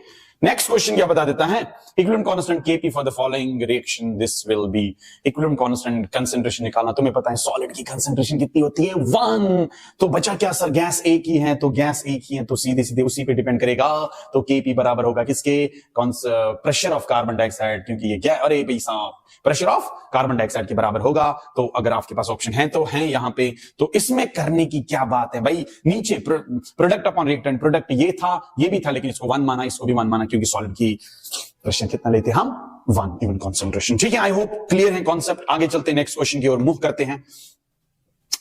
नेक्स्ट क्वेश्चन क्या बता देता है, equilibrium constant Kp for the following reaction, this will B, equilibrium constant concentration निकालना, तुम्हें पता है सॉलिड की कंसंट्रेशन कितनी होती है 1, तो बचा क्या सर, गैस एक ही है, तो गैस एक ही है तो सीधे सीधे उसी पे डिपेंड करेगा, तो Kp बराबर होगा किसके, प्रेशर ऑफ कार्बन डाइऑक्साइड, क्योंकि ये क्या, अरे भाई साहब प्रेशर ऑफ कार्बन डाइऑक्साइड के बराबर होगा। तो अगर आपके पास ऑप्शन है तो है यहां पे, तो इसमें करने की क्या बात है भाई, नीचे प्रोडक्ट अपॉन रिएक्टेंट, प्रोडक्ट ये था ये भी था, लेकिन इसको 1 माना, इसको भी 1 माना, क्योंकि सॉलिड की प्रेशर कितना लेते हैं हम 1 इवन कॉन्सेंट्रेशन, ठीक है। आई होप क्लियर है कॉन्सेप्ट। आगे चलते हैं नेक्स्ट क्वेश्चन की ओर मूव करते हैं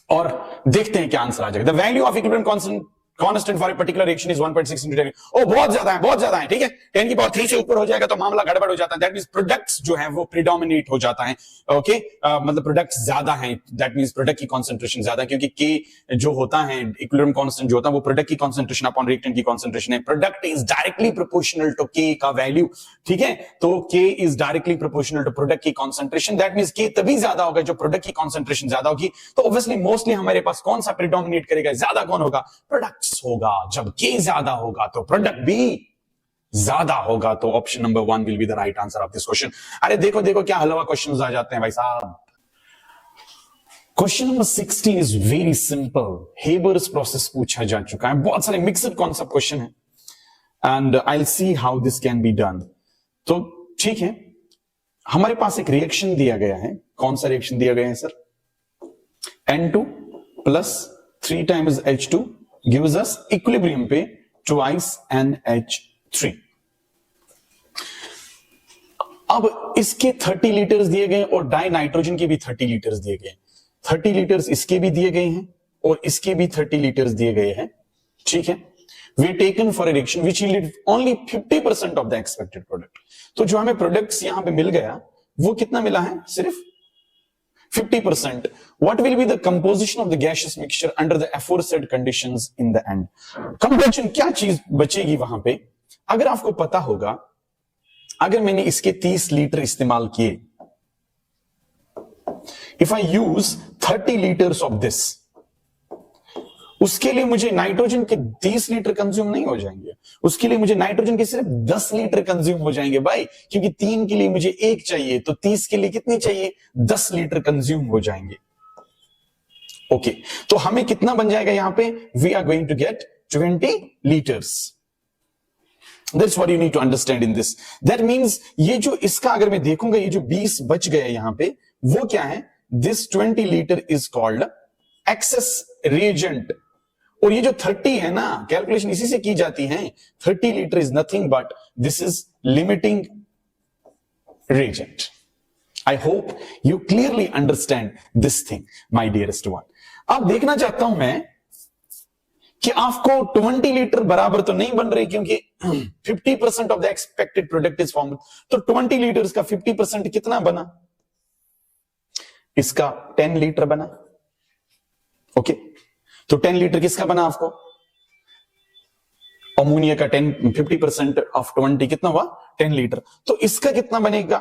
और देखते हैं क्या आंसर आ जाएगा। The value of equilibrium constant for a particular reaction is 1.6 into 10। ओ बहुत ज्यादा है, ठीक है। 10 की पावर 3 से ऊपर हो जाएगा तो मामला गड़बड़ हो जाता है, दैट मींस प्रोडक्ट्स जो है वो प्रीडोमिनेट हो जाता है, ओके। मतलब प्रोडक्ट्स ज्यादा हैं, दैट मींस प्रोडक्ट की कंसंट्रेशन ज्यादा, क्योंकि K जो होता है इक्विलिब्रियम कांस्टेंट जो होता है वो प्रोडक्ट की कंसंट्रेशन अपॉन रिएक्टेंट की कंसंट्रेशन है। Product is directly proportional to K का वैल्यू, ठीक है। तो K is directly proportional to product की कंसंट्रेशन, दैट मींस K तभी ज्यादा होगा जब प्रोडक्ट की कंसंट्रेशन ज्यादा होगी। तो ऑब्वियसली मोस्टली हमारे पास कौन सा प्रीडोमिनेट करेगा, ज्यादा कौन होगा, प्रोडक्ट्स होगा। जब K ज्यादा होगा तो प्रोडक्ट भी ज्यादा होगा, तो option number 1 will be the right answer of this question. अरे देखो देखो क्या हलवा क्वेश्चंस आ जाते हैं भाई साहब। Question number 16 is very simple, Haber's process पूछा जा चुका है, बहुत सारे मिक्सड कॉन्सेप्ट क्वेश्चन है, and I will see how this can be done. तो ठीक है, हमारे पास एक रिएक्शन दिया गया है, कौन सा रिएक्शन दिया गया है sir, N2 plus 3 times H2 gives us equilibrium पे twice NH3। अब इसके 30 लीटर्स दिए गए और डाई नाइट्रोजन के भी 30 लीटर्स दिए गए। 30 लीटर्स इसके भी दिए गए हैं और इसके भी 30 लीटर्स दिए गए हैं, ठीक है। We taken for a reaction which yielded only 50% of the expected product. तो जो हमें प्रोडक्ट्स यहां पे मिल गया वो कितना मिला है, सिर्फ 50%. What will be the composition of the gaseous mixture under the aforesaid conditions in the end? Composition क्या चीज बचेगी वहां पे? अगर आपको पता होगा, अगर मैंने इसके 30 लीटर इस्तेमाल किए, if I use 30 liters of this, उसके लिए मुझे नाइट्रोजन के 30 लीटर कंज्यूम नहीं हो जाएंगे, उसके लिए मुझे नाइट्रोजन के सिर्फ 10 लीटर कंज्यूम हो जाएंगे भाई, क्योंकि 3 के लिए मुझे 1 चाहिए, तो 30 के लिए कितनी चाहिए, 10 लीटर कंज्यूम हो जाएंगे। ओके, तो हमें कितना बन जाएगा यहां पे, we are going to get 20 litres. That's what you need to understand in this. That means ये जो इसका अगर मैं देखूंगा, ये जो 20 बच गए यहां पे, वो क्या है, this 20 liter is called excess reagent। और ये जो 30 है ना, कैलकुलेशन इसी से की जाती है, 30 litre is nothing but this is limiting reagent। I hope you clearly understand this thing my dearest one. अब देखना चाहता हूं मैं कि आपको 20 लीटर बराबर तो नहीं बन रही, क्योंकि 50% of the expected product is formed. तो 20 लीटर्स का 50% कितना बना, इसका 10 लीटर बना। ओके, तो 10 लीटर किसका बना आपको, अमोनिया का 50% ऑफ 20 कितना हुआ, 10 लीटर। तो इसका कितना बनेगा,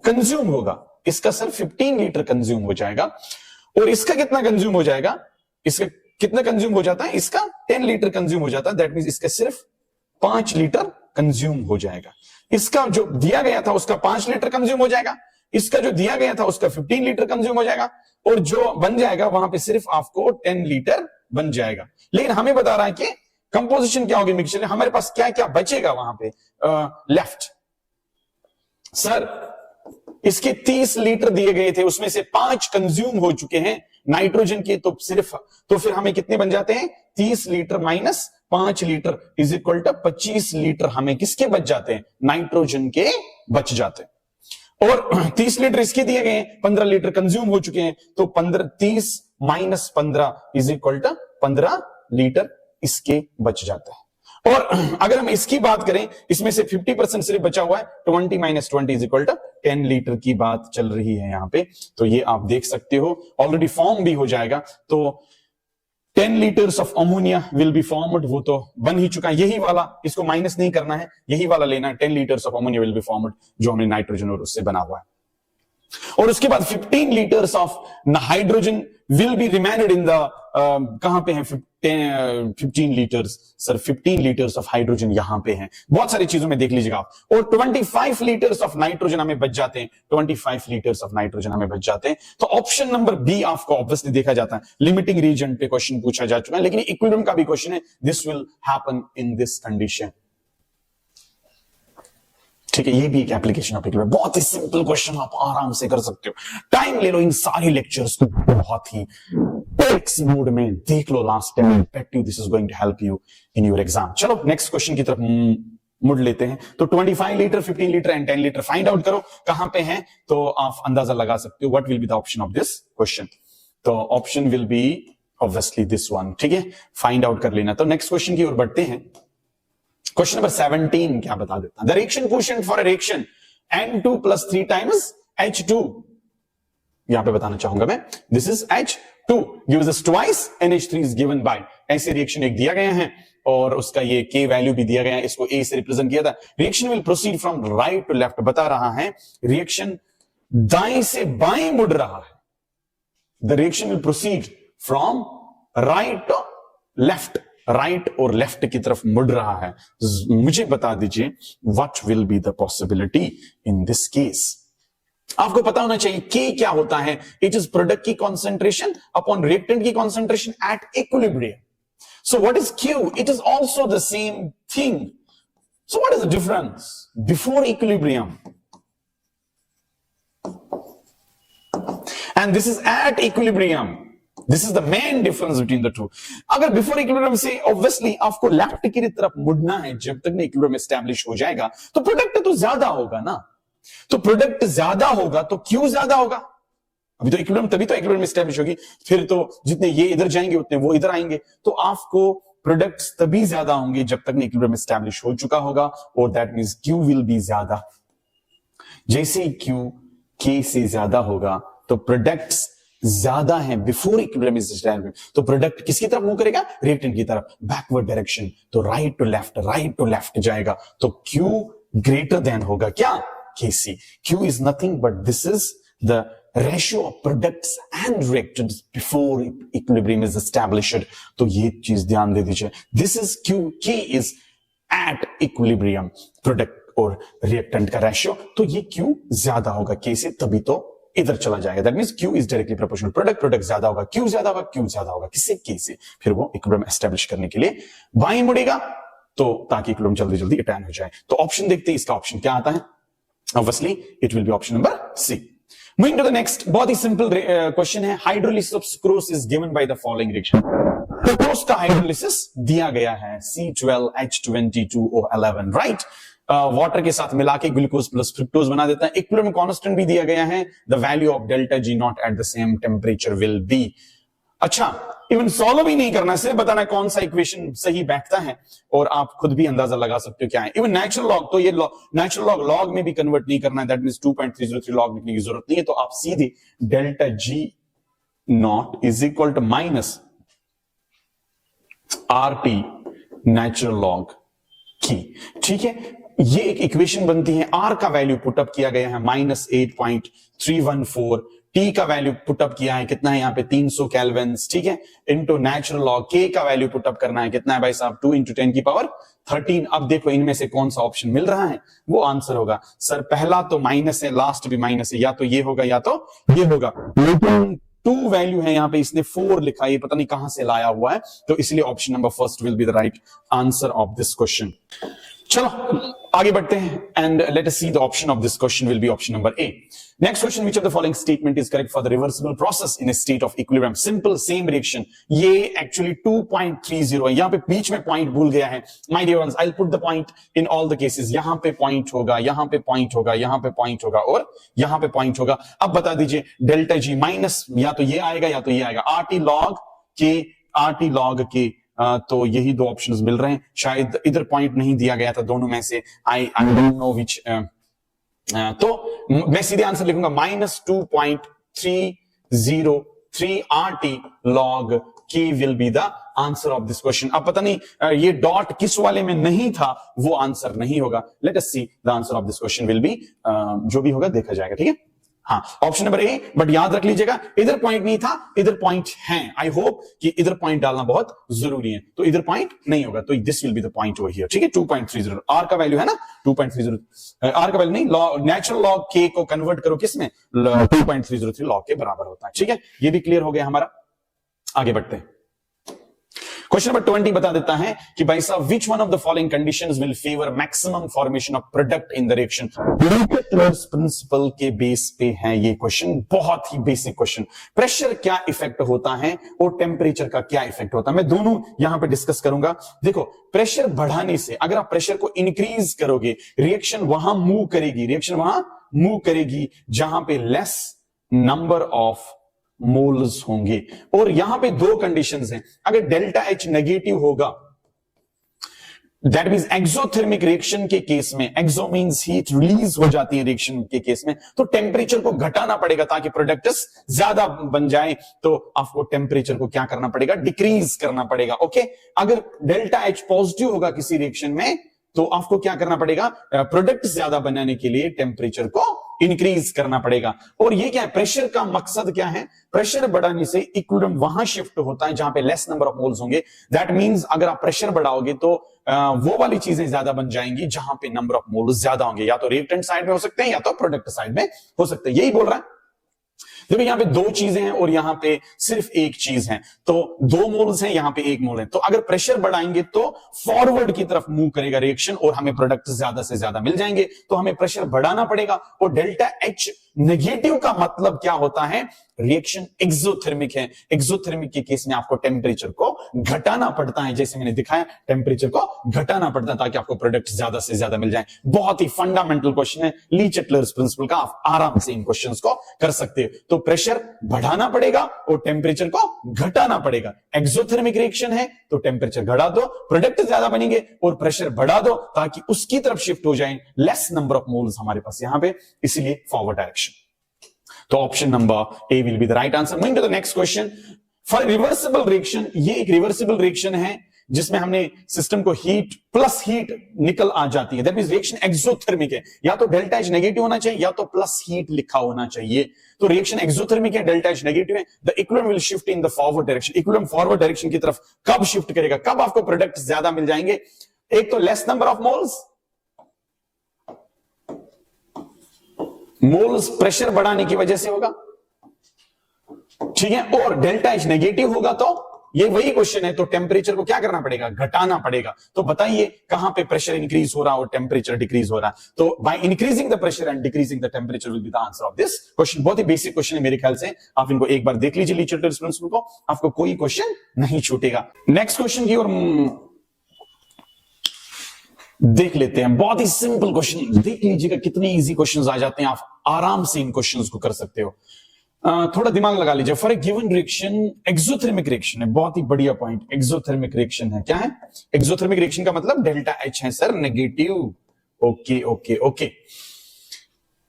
कंज्यूम होगा, इसका सिर्फ 15 लीटर कंज्यूम हो जाएगा। और इसका कितना कंज्यूम हो जाएगा, इसका कितना कंज्यूम हो जाता है, इसका 10 लीटर कंज्यूम हो जाता है। दैट मींस इसका सिर्फ 5 लीटर कंज्यूम हो जाएगा। इसका जो दिया गया था उसका 5 लीटर कंज्यूम हो जाएगा, इसका जो दिया गया था उसका 15 लीटर कंज्यूम हो जाएगा, और जो बन जाएगा वहां पे सिर्फ आपको 10 लीटर बन जाएगा। लेकिन हमें बता रहा है कि कंपोजिशन क्या होगी मिक्सचर, हमारे पास क्या क्या बचेगा वहां पे लेफ्ट। सर इसके 30 लीटर दिए गए थे, उसमें से 5 कंज्यूम हो चुके हैं नाइट्रोजन के, तो सिर्फ, तो फिर हमें कितने बन जाते हैं, 30 litre minus 5 litre is equal to 25 litre हमें किसके बच जाते हैं, नाइट्रोजन के बच जाते हैं। और 30 लीटर इसके दिए गए हैं, 15 लीटर कंज्यूम हो चुके हैं, तो 30 minus 15 is equal to 15 litre इसके बच जाता है। और अगर हम इसकी बात करें, इसमें से 50% सिर्फ बचा हुआ है, 20 minus 20 is equal to 10 litre की बात चल रही है यहां पे। तो ये आप देख सकते हो, ऑलरेडी फॉर्म भी हो जाएगा। तो 10 litres of ammonia will be formed, वो तो बन ही चुका है, यही वाला, इसको माइनस नहीं करना है, यही वाला लेना है, 10 litres of ammonia will be formed, जो हमने नाइट्रोजन और उससे बना हुआ है। और उसके बाद 15 litres of hydrogen will be remained in the, कहां पे है 15 litres, sir 15 litres of hydrogen यहां पे हैं, बहुत सारी चीजों में देख लीजिएगा आप। और 25 लीटर्स ऑफ नाइट्रोजन हमें बच जाते हैं, 25 लीटर्स ऑफ नाइट्रोजन हमें बच जाते हैं। तो ऑप्शन नंबर बी आपको ऑब्वियसली देखा जाता है, लिमिटिंग रीजन पे क्वेश्चन पूछा जा चुका है, लेकिन इक्विलिब्रियम का भी क्वेश्चन है, this will happen in this condition. ठीक है, ये भी एक एप्लीकेशन ऑफ इक्विलिब्रियम, बहुत ही सिंपल क्वेश्चन, आप आराम से कर सकते हो। टाइम ले लो इन सारी लेक्चर्स को, बहुत ही टेक्स मोड में देख लो last time, bet you this is going to help you in your exam. चलो नेक्स्ट क्वेश्चन की तरफ मुड़ लेते हैं। तो 25 litre, 15 litre and 10 litre find out करो कहां पे हैं, तो आप अंदाजा लगा सकते हो what will be the option of this question. तो option will be obviously this one, ठीक है, फाइंड आउट कर लेना। तो नेक्स्ट क्वेश्चन की ओर बढ़ते हैं। क्वेश्चन नंबर 17 क्या बता देता है, the reaction coefficient for a reaction N2 + 3 times H2, यहां पे बताना चाहूंगा मैं, this is H2 gives us twice NH3 is given by, ऐसे रिएक्शन एक दिया गया है और उसका ये K वैल्यू भी दिया गया है, इसको A से रिप्रेजेंट किया था। Reaction will proceed from right to left, बता रहा है रिएक्शन दाएं से बाएं मुड़ रहा है। The reaction will proceed from right to left, right और लेफ्ट की तरफ मुड़ रहा है। मुझे बता दीजिए what will be the possibility in this case. आपको पता होना चाहिए K क्या होता है, इट इज प्रोडक्ट की कॉन्सेंट्रेशन अपॉन रिएक्टेंट की concentration at equilibrium. So what is Q, it is also the same thing. So what is the difference before equilibrium and this is at equilibrium, this is the main difference between the two. अगर before equilibrium से obviously आपको left की तरफ मुड़ना है, जब तक ना इक्विलिब्रियम एस्टैब्लिश हो जाएगा, तो प्रोडक्ट तो ज्यादा होगा ना, तो प्रोडक्ट ज्यादा होगा तो क्यू ज्यादा होगा, अभी तो इक्विलिब्रियम, तभी तो इक्विलिब्रियम एस्टेब्लिश होगी, फिर तो जितने ये इधर जाएंगे उतने वो इधर आएंगे, तो आपको प्रोडक्ट्स तभी ज्यादा होंगे जब तक इक्विलिब्रियम एस्टेब्लिश हो चुका होगा, और that means Q will be ज्यादा। जैसे ही क्यू के से ज्यादा होगा तो प्रोडक्ट्स ज्यादा है बिफोर इक्विलिब्रियम इज एस्टैब्लिश्ड, तो प्रोडक्ट किसकी तरफ मूव करेगा, रिएक्टेंट की तरफ, बैकवर्ड डायरेक्शन, तो राइट टू लेफ्ट जाएगा, तो क्यू ग्रेटर देन होगा क्या, KC. Q is nothing but this is the ratio of products and reactants before equilibrium is established. तो ये चीज ध्यान दे दीजिए, this is Q, K is at equilibrium, product और रिएक्टेंट का रेशियो, तो ये क्यू ज्यादा होगा के से, तभी तो इधर चला जाएगा। That means Q is directly proportional, product ज्यादा होगा, क्यू ज्यादा होगा, क्यू ज्यादा होगा, किससे, के से। फिर वो इक्विलिब्रियम एस्टैब्लिश करने के लिए बाएं मुड़ेगा, तो ताकि इक्विलिब्रियम जल्दी जल्दी अटैन हो जाए। तो ऑप्शन देखते हैं, इसका ऑप्शन क्या आता है, obviously it will be option number C. Moving to the next, बहुत ही सिंपल क्वेश्चन है, hydrolysis of sucrose is given by the following reaction. Sucrose का हाइड्रोलिसिस दिया गया है C12H22O11, राइट। वाटर के साथ मिला के ग्लूकोज प्लस फ्रुक्टोज बना देता है। इक्विलिब्रियम कांस्टेंट भी दिया गया है, the value of delta G not at the same temperature will be. अच्छा, इवन सॉल्व भी नहीं करना, सिर्फ बताना कौन सा इक्वेशन सही बैठता है, और आप खुद भी अंदाजा लगा सकते हो क्या है। इवन नेचुरल लॉग, तो ये नेचुरल लॉग में भी कन्वर्ट नहीं करना है, दैट मींस 2.303 लॉग लिखने की जरूरत नहीं है, तो आप सीधे delta G naught is equal to minus RT natural log K, ठीक है। ये एक इक्वेशन बनती है, R का वैल्यू पुटअप किया गया है -8.314, T का वैल्यू पुटअप किया है कितना है यहाँ पे 300 केल्विन, ठीक है, इनटू नेचुरल लॉग, K का वैल्यू पुटअप करना है कितना है भाई साहब 2 × 10⁻13। अब देखो इनमें से कौन सा ऑप्शन मिल रहा है, वो आंसर होगा। सर पहला तो माइनस है, लास्ट भी माइनस है, या तो ये होगा या तो ये होगा, लेकिन 2 वैल्यू है यहाँ पे, इसने 4 लिखा है, ये पता नहीं कहां से लाया हुआ है, तो इसलिए option number first will be the right answer of this question. चलो आगे बढ़ते हैं, and let us see the option of this question will be option number A. Next question, which of the following statement is correct for the reversible process in a state of equilibrium. Simple same reaction, ये actually 2.30 है, यहां पे बीच में point भूल गया है। My dear ones, I will put the point in all the cases, यहां पे पॉइंट होगा, यहां पे पॉइंट होगा, यहां पे पॉइंट होगा, और यहां पे पॉइंट होगा। अब बता दीजिए डेल्टा जी माइनस, या तो ये आएगा या तो ये आएगा, RT log के, तो यही दो ऑप्शंस मिल रहे हैं। शायद इधर पॉइंट नहीं दिया गया था दोनों में से, आई डोंट नो विच, तो मैं सीधे आंसर लिखूंगा -2.303 RT log K will be the answer of this question। अब पता नहीं ये डॉट किस वाले में नहीं था, वो आंसर नहीं होगा। Late us see the answer of this question will be, जो भी होगा देखा जाएगा, ठीक है। हाँ, ऑप्शन नंबर ए, बट याद रख लीजिएगा इधर पॉइंट नहीं था, इधर पॉइंट है। आई होप कि इधर पॉइंट डालना बहुत जरूरी है, तो इधर पॉइंट नहीं होगा, तो this will be the point over here, ठीक है। 2.30 R का वैल्यू है ना 2.30, R का वैल्यू नहीं, नेचुरल लॉग K को कन्वर्ट करो किसमें, 2.303 लॉग के बराबर होता है, ठीक है। ये भी क्लियर हो गया हमारा। आगे बढ़ते हैं, क्वेश्चन नंबर 20 बता देता है कि भाई साहब which one of the following conditions will favour maximum formation of product in the reaction. लीकेज प्रिंसिपल के बेस पे है ये क्वेश्चन, बहुत ही बेसिक क्वेश्चन। प्रेशर क्या इफेक्ट होता है और टेम्परेचर का क्या इफेक्ट होता है, मैं दोनों यहां पे डिस्कस करूंगा। देखो, प्रेशर बढ़ाने से, अगर आप प्रेशर को इंक्रीज करोगे, रिएक्शन वहां मूव करेगी जहां पे लेस नंबर ऑफ मोल्स होंगे। और यहां पे दो कंडीशंस हैं, अगर डेल्टा H नेगेटिव होगा, दैट मींस एक्सोथर्मिक रिएक्शन के केस में, एक्सो मींस हीट रिलीज हो जाती है रिएक्शन के केस में, तो टेम्परेचर को घटाना पड़ेगा ताकि प्रोडक्ट्स ज्यादा बन जाए, तो आपको टेम्परेचर को क्या करना पड़ेगा, डिक्रीज करना पड़ेगा। ओके, अगर डेल्टा H पॉजिटिव होगा किसी रिएक्शन में, तो आपको क्या करना पड़ेगा, प्रोडक्ट ज्यादा बनाने के लिए टेम्परेचर को इंक्रीज करना पड़ेगा। और ये क्या है, प्रेशर का मकसद क्या है, प्रेशर बढ़ाने से इक्विलिब्रियम वहां शिफ्ट होता है जहां पे लेस नंबर ऑफ मोल्स होंगे। दैट मींस अगर आप प्रेशर बढ़ाओगे तो वो वाली चीजें ज्यादा बन जाएंगी जहां पे नंबर ऑफ मोल्स ज्यादा होंगे, या तो रिएक्टेंट साइड में हो सकते हैं या तो प्रोडक्ट साइड में हो सकते हैं, यही बोल रहा है। देखो यहां पे दो चीजें हैं और यहां पे सिर्फ एक चीज है, तो 2 मोल्स हैं, यहां पे 1 मोल है। तो अगर प्रेशर बढ़ाएंगे तो फॉरवर्ड की तरफ मूव करेगा रिएक्शन और हमें प्रोडक्ट ज्यादा से ज्यादा मिल जाएंगे, तो हमें प्रेशर बढ़ाना पड़ेगा। और डेल्टा H नेगेटिव का मतलब क्या होता है? रिएक्शन एक्सोथर्मिक है। एक्सोथर्मिक के केस में आपको टेम्परेचर को घटाना पड़ता है, जैसे मैंने दिखाया टेम्परेचर को घटाना पड़ता है ताकि आपको प्रोडक्ट ज्यादा से ज्यादा मिल जाए। बहुत ही फंडामेंटल क्वेश्चन है, ली-चटलर्स प्रिंसिपल का, आप आराम से इन क्वेश्चंस को कर सकते हो। तो प्रेशर बढ़ाना पड़ेगा और टेम्परेचर को घटाना पड़ेगा। एक्सोथर्मिक रिएक्शन है तो टेम्परेचर घटा दो, प्रोडक्ट ज्यादा बनेंगे, और प्रेशर बढ़ा दो ताकि उसकी तरफ शिफ्ट हो जाए लेस नंबर ऑफ मोल्स हमारे पास यहां पे, इसलिए फॉरवर्ड डायरेक्शन। तो option number A will be the right answer. Moving to the next question, for reversible reaction, ये एक रिवर्सिबल रिएक्शन है जिसमें हमने सिस्टम को हीट प्लस हीट निकल आ जाती है, दैट मींस रिएक्शन एक्सोथर्मिक है। या तो डेल्टा एच नेगेटिव होना चाहिए या तो प्लस हीट लिखा होना चाहिए। तो रिएक्शन एक्सोथर्मिक है, डेल्टा एच नेगेटिव है, the equilibrium will shift in the forward direction. Equilibrium forward direction की तरफ कब शिफ्ट करेगा, कब आपको प्रोडक्ट ज्यादा मिल जाएंगे? एक तो less number of moles pressure बढ़ाने की वजह से होगा, ठीक है, और डेल्टा एच नेगेटिव होगा तो ये वही क्वेश्चन है, तो टेम्परेचर को क्या करना पड़ेगा? घटाना पड़ेगा। तो बताइए कहां पे प्रेशर इंक्रीज हो रहा और टेम्परेचर डिक्रीज हो रहा? तो by increasing the pressure and decreasing the temperature will be the answer of this question. बहुत ही बेसिक क्वेश्चन है मेरे ख्याल से, आप इनको एक बार देख लीजिए ली-चटलर्स प्रिंसिपल को, आपको कोई क्वेश्चन नहीं छूटेगा। नेक्स्ट क्वेश्चन की ओर देख लेते हैं। बहुत ही सिंपल क्वेश्चन, देख लीजिएगा कितने इजी क्वेश्चंस आ जाते हैं, आप आराम से इन क्वेश्चंस को कर सकते हो। थोड़ा दिमाग लगा लीजिए। For a given reaction, exothermic reaction है, बहुत ही बढ़िया पॉइंट, एक्सोथर्मिक रिएक्शन है। क्या है एक्सोथर्मिक रिएक्शन का मतलब? डेल्टा एच है sir, negative. Okay okay okay.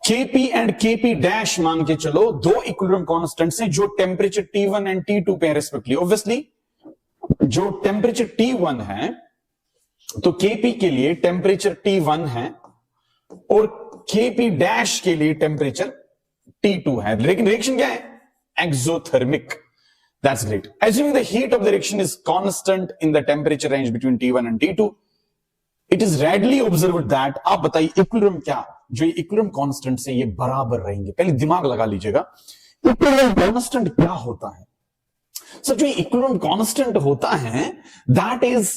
KP and KP dash मान के चलो, दो इक्विलिब्रियम कांस्टेंट्स हैं जो टेम्परेचर T1 एंड T2 पे है रेस्पेक्टिवली। ऑब्वियसली जो टेम्परेचर T1 है तो केपी के लिए टेम्परेचर T1 है और केपी डैश के लिए टेम्परेचर T2 है, लेकिन रिएक्शन क्या है? Exothermic. That's great. Assuming the heat of the reaction is constant in the temperature range between T1 and T2, it is readily observed that, आप बताइए इक्विलिब्रियम क्या, जो इक्विलिब्रियम कांस्टेंट से ये बराबर रहेंगे। पहले दिमाग लगा लीजिएगा, इक्विलिब्रियम कांस्टेंट क्या होता है? सो जो इक्विलिब्रियम कांस्टेंट होता है दैट इज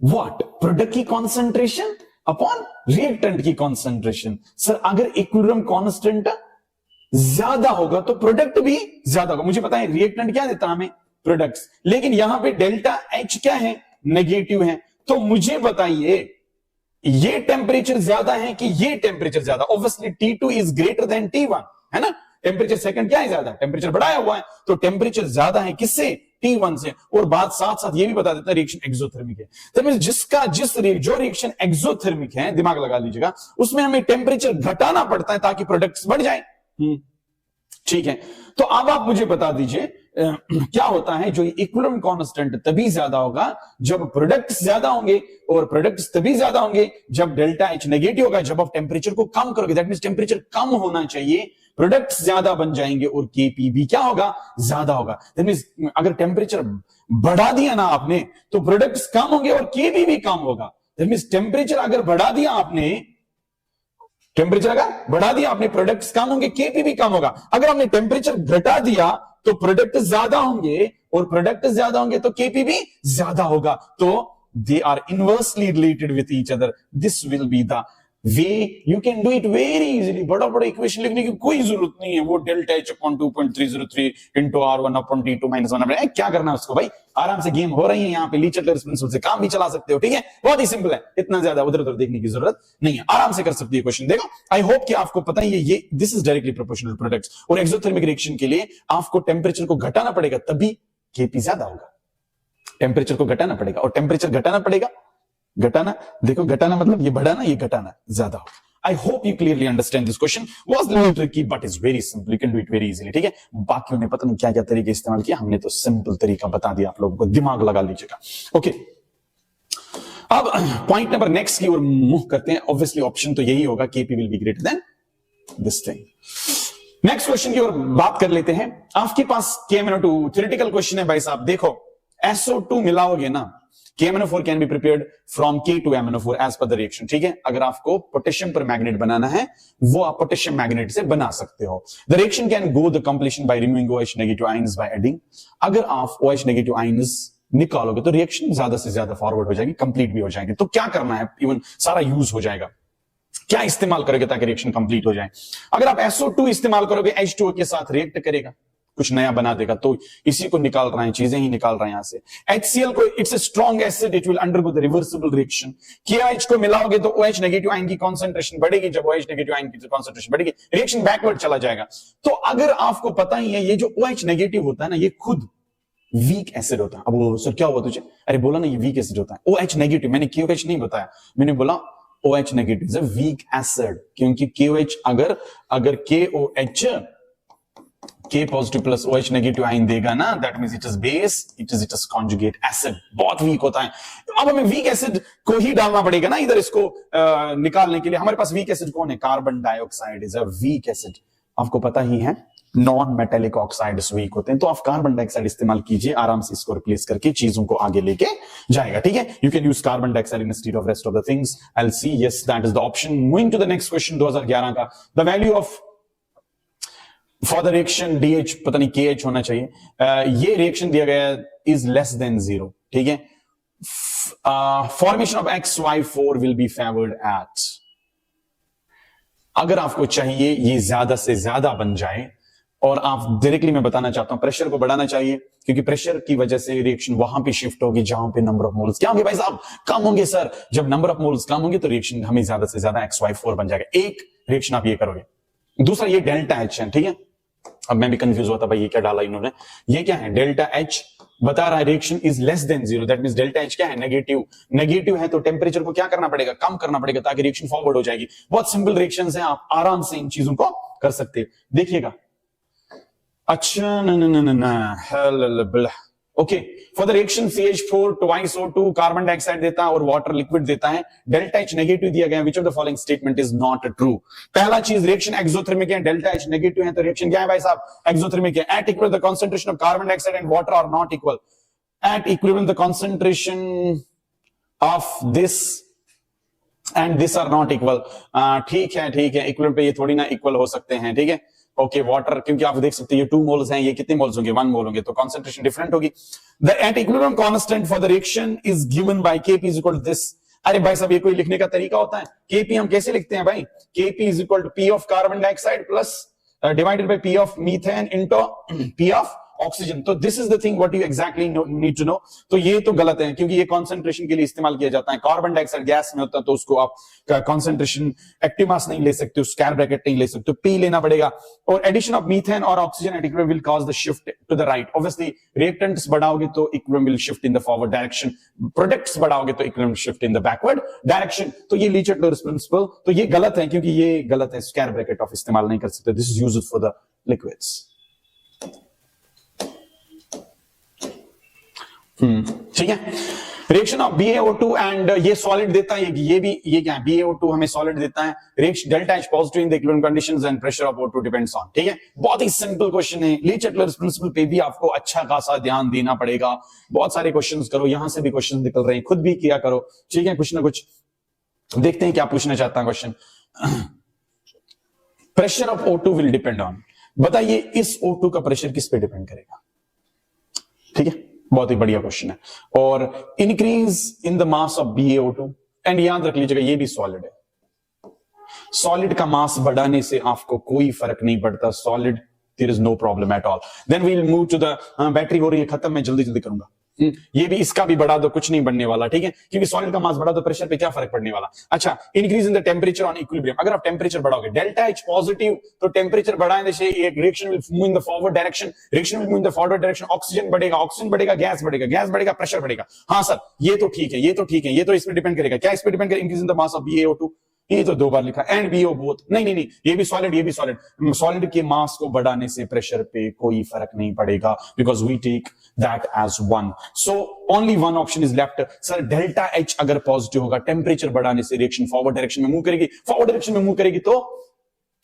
व्हाट? प्रोडक्ट की कॉन्सेंट्रेशन अपॉन रिएक्टेंट की कॉन्सेंट्रेशन। सर अगर इक्विलिब्रियम कांस्टेंट ज्यादा होगा तो प्रोडक्ट भी ज्यादा होगा। मुझे पता है रिएक्टेंट क्या देता है हमें? प्रोडक्ट्स। लेकिन यहां पे डेल्टा एच क्या है? नेगेटिव है। तो मुझे बताइए ये टेम्परेचर ज्यादा है कि ये टेम्परेचर ज्यादा? Obviously T2 is greater than T1, है ना? टेम्परेचर सेकंड क्या है? ज्यादा, टेम्परेचर बढ़ाया हुआ है, तो टेम्परेचर ज्यादा है किससे? T1 से। और बात साथ साथ ये भी बता देता है रिएक्शन एक्सोथर्मिक है। तो जिसका जो रिएक्शन एक्सोथर्मिक है, दिमाग लगा लीजिएगा, उसमें हमें टेम्परेचर घटाना पड़ता है ताकि प्रोडक्ट्स बढ़ जाए। ठीक है, तो अब आप मुझे बता दीजिए क्या होता है? जो इक्विलिब्रियम कांस्टेंट तभी ज्यादा होगा जब प्रोडक्ट्स ज्यादा होंगे, और प्रोडक्ट्स तभी ज्यादा होंगे जब डेल्टा एच नेगेटिव होगा, जब आप टेम्परेचर को कम करोगे। दैट मींस टेम्परेचर कम होना चाहिए, प्रोडक्ट्स ज्यादा बन जाएंगे और केपी भी क्या होगा? ज्यादा होगा। दैट मींस अगर टेम्परेचर बढ़ा दिया ना आपने तो प्रोडक्ट्स कम होंगे और केपी भी कम होगा। दैट मींस टेम्परेचर अगर बढ़ा दिया आपने, टेम्परेचर अगर बढ़ा दिया आपने, प्रोडक्ट्स कम होंगे, केपी भी कम होगा। अगर आपने टेम्परेचर घटा दिया तो प्रोडक्ट ज्यादा होंगे, और प्रोडक्ट ज्यादा होंगे तो केपी भी ज्यादा होगा। तो they are inversely related with each other. This will be the way you can do it very easily. बड़ा बड़ा इक्वेशन लिखने की कोई जरूरत नहीं है। वो delta H upon 2.303 into R1 upon T2 minus 1, क्या करना है उसको भाई? आराम से गेम हो रही है यहाँ पे, ली-चटलर्स प्रिंसिपल से काम भी चला सकते हो। ठीक है, बहुत ही सिंपल है, इतना ज्यादा उधर उधर देखने की जरूरत नहीं है, आराम से कर सकती है क्वेश्चन। देखो, आई होप कि आपको पता ही है ये this is directly proportional products. और एक्सोथर्मिक रिएक्शन के लिए आपको टेम्परेचर को घटाना पड़ेगा, तभी केपी ज्यादा होगा। टेम्परेचर को घटाना पड़ेगा, और टेम्परेचर घटाना पड़ेगा, घटाना, देखो घटाना मतलब ये बढ़ाना, ये घटाना, ज्यादा होगा। I hope you clearly understand this question. Was a little tricky, but it's very simple. You can do it very easily. ठीक है, बाकियों ने पता नहीं क्या क्या तरीके इस्तेमाल किया, हमने तो सिंपल तरीका बता दिया आप लोगों को, दिमाग लगा लीजिएगा। ओके, अब पॉइंट नंबर नेक्स्ट की ओर मूव करते हैं। ऑब्वियसली ऑप्शन तो यही होगा, KP will be greater than this thing. Next question की ओर बात कर लेते हैं। आपके पास KMnO2 थ्योरेटिकल क्वेश्चन है भाई साहब। देखो, SO2 मिलाओगे ना, KMnO4 can be prepared from K2MnO4 as per the reaction. ठीक है, अगर आपको पोटेशियम पर मैग्नेट बनाना है, वो आप पोटेशियम मैग्नेट से बना सकते हो। The reaction can go the completion by removing OH negative ions by adding. अगर आप OH नेगेटिव आयंस निकालोगे तो रिएक्शन ज्यादा से ज्यादा फॉरवर्ड हो जाएगी, कंप्लीट भी हो जाएगी। तो क्या करना है, इवन सारा यूज हो जाएगा। क्या इस्तेमाल करोगे ताकि रिएक्शन कंप्लीट हो जाए? अगर आप SO2 इस्तेमाल करोगे H2O के साथ रिएक्ट करेगा, कुछ नया बना देगा, तो इसी को निकाल रहे हैं, चीजें ही निकाल रहे हैं यहां से। HCl को it's a strong acid, it will undergo the reversible reaction. KH को मिलाओगे तो OH नेगेटिव आयन की कॉन्सेंट्रेशन बढ़ेगी, जब OH नेगेटिव आयन की कॉन्सेंट्रेशन बढ़ेगी रिएक्शन बैकवर्ड चला जाएगा। तो अगर आपको पता ही है ये जो OH नेगेटिव होता है ना, ये खुद वीक एसिड होता है। अब वो सर क्या हुआ तुझे? अरे बोला ना ये वीक एसिड होता है। OH नेगेटिव, मैंने KOH नहीं बताया, मैंने बोला OH negative is a weak acid, क्योंकि KOH अगर KOH K positive plus OH negative ion देगा ना, that means it is base, it is conjugate acid, बहुत वीक होता है। अब हमें वीक एसिड को ही डालना पड़ेगा ना इधर, इसको निकालने के लिए। हमारे पास वीक एसिड कौन है? Carbon dioxide is a weak acid. आपको पता ही है नॉन मेटेलिक ऑक्साइड्स वीक होते हैं, तो आप कार्बन डाइऑक्साइड इस्तेमाल कीजिए, आराम से इसको रिप्लेस करके चीजों को आगे लेके जाएगा। ठीक है, you can use carbon dioxide instead of rest of the things. I will see, yes that is the option. Moving to the next question 2011 का, the value of for the reaction DH, पता नहीं KH होना चाहिए, ये reaction दिया गया is less than 0। ठीक है, formation of XY4 will be favoured at, अगर आपको चाहिए ये ज्यादा से ज्यादा बन जाए, और आप डायरेक्टली मैं बताना चाहता हूं प्रेशर को बढ़ाना चाहिए, क्योंकि प्रेशर की वजह से रिएक्शन वहां पे शिफ्ट होगी जहां पे नंबर ऑफ मोल्स क्या होंगे भाई साहब? कम होंगे सर। जब नंबर ऑफ मोल्स कम होंगे तो रिएक्शन हमें ज्यादा से ज्यादा XY4 बन जाएगा। एक रिएक्शन आप ये करोगे, दूसरा ये डेल्टा H है। ठीक है, अब मैं भी कंफ्यूज हुआ था भाई ये क्या डाला इन्होंने, ये क्या है? डेल्टा H बता रहा है reaction is less than 0, that means delta H क्या है? नेगेटिव। नेगेटिव है तो टेम्परेचर को क्या करना पड़ेगा? कम करना पड़ेगा ताकि रिएक्शन फॉरवर्ड हो जाएगी। बहुत सिंपल रिएक्शंस हैं, आप आराम से इन चीजों को कर सकते हैं। देखिएगा, अच्छा न okay, for the reaction CH4 twice O2 carbon dioxide देता है और वाटर लिक्विड देता है, डेल्टा H नेगेटिव दिया गया, which of the following statement is not true? पहला चीज, रिएक्शन एक्सोथर्मिक है, डेल्टा H नेगेटिव है, तो रिएक्शन क्या है भाई साहब? एक्सोथर्मिक है। At equilibrium the concentration of carbon dioxide and water are not equal, at equilibrium the concentration of this and this are not equal. ठीक है, इक्विलिब्रियम पे ये थोड़ी ना इक्वल हो सकते हैं। ठीक है, ओके, वाटर, क्योंकि आप देख सकते हैं ये 2 मोल्स हैं, ये कितने मोल्स होंगे? 1 मोल होंगे, तो कॉन्सेंट्रेशन डिफरेंट होगी। The at equilibrium constant for the reaction is given by Kp is equal to this. अरे भाई साहब, ये कोई लिखने का तरीका होता है? Kp हम कैसे लिखते हैं भाई? Kp is equal to P of carbon dioxide plus divided by P of methane into P of oxygen. तो this is the thing what you exactly need to know. तो ये तो गलत है, क्योंकि ये कॉन्सेंट्रेशन के लिए इस्तेमाल किया जाता है। कार्बन डाइऑक्साइड गैस में होता है, तो उसको आप कॉन्सेंट्रेशन एक्टिव मास नहीं ले सकते, स्क्वायर ब्रैकेट नहीं ले सकते, पी लेना पड़ेगा। और एडिशन ऑफ मीथेन और oxygen at equilibrium will cause the shift to the right. Obviously reactants बढ़ाओगे तो equilibrium will shift in the forward direction, products बढ़ाओगे तो equilibrium shift in the backward direction. तो ये लीचेट-लोरेस प्रिंसिपल, तो ये गलत है, क्योंकि ये गलत है, स्क्वायर ब्रैकेट ऑफ इस्तेमाल नहीं कर सकते। This is used for the liquids. ठीक है, रिएक्शन ऑफ BaO2 एंड ये सॉलिड देता है, ये क्या है? BaO2 हमें सॉलिड देता है। Reaction delta H positive in the equilibrium conditions and pressure of O2 depends on. ठीक है, बहुत ही सिंपल क्वेश्चन है। लीचेट-लोरेस प्रिंसिपल पे भी आपको अच्छा खासा ध्यान देना पड़ेगा। बहुत सारे क्वेश्चंस करो, यहां से भी क्वेश्चन निकल रहे हैं, खुद भी किया करो। ठीक है, कुछ ना कुछ देखते हैं क्या पूछना चाहता है question. Pressure of O2 will depend on, बताइए इस O2 का प्रेशर किस पे डिपेंड करेगा? ठीक है, बहुत ही बढ़िया क्वेश्चन है। और increase in the mass of BaO2, and याद रख लीजिएगा ये भी सॉलिड है। सॉलिड का मास बढ़ाने से आपको कोई फर्क नहीं पड़ता, solid there is no problem at all. Then we will move to the, battery हो रही है खत्म, मैं जल्दी जल्दी करूंगा। ये भी, इसका भी बढ़ा दो, कुछ नहीं बनने वाला। ठीक है, क्योंकि सॉलिड का मास बढ़ा दो, प्रेशर पे क्या फर्क पड़ने वाला। अच्छा, increase in the temperature on equilibrium, अगर आप टेम्परेचर बढ़ाओगे, डेल्टा H पॉजिटिव, तो टेम्परेचर बढ़ाने से एक reaction will move in the forward direction, reaction will move in the forward direction, oxygen बढ़ेगा, गैस बढ़ेगा, प्रेशर बढ़ेगा। हाँ सर, ये तो ठीक है, ये तो इस पे डिपेंड करेगा। क्या इस पे डिपेंड करेगा? Increase in the mass of BaO2, ये तो 2 बार लिखा, एंड BO बोथ। नहीं, ये भी सॉलिड, सॉलिड के मास को बढ़ाने से प्रेशर पे कोई फर्क नहीं पड़ेगा, because we take that as 1। So only 1 option is left. Sir delta H अगर पॉजिटिव होगा, टेम्परेचर बढ़ाने से रिएक्शन फॉरवर्ड डायरेक्शन में मूव करेगी, तो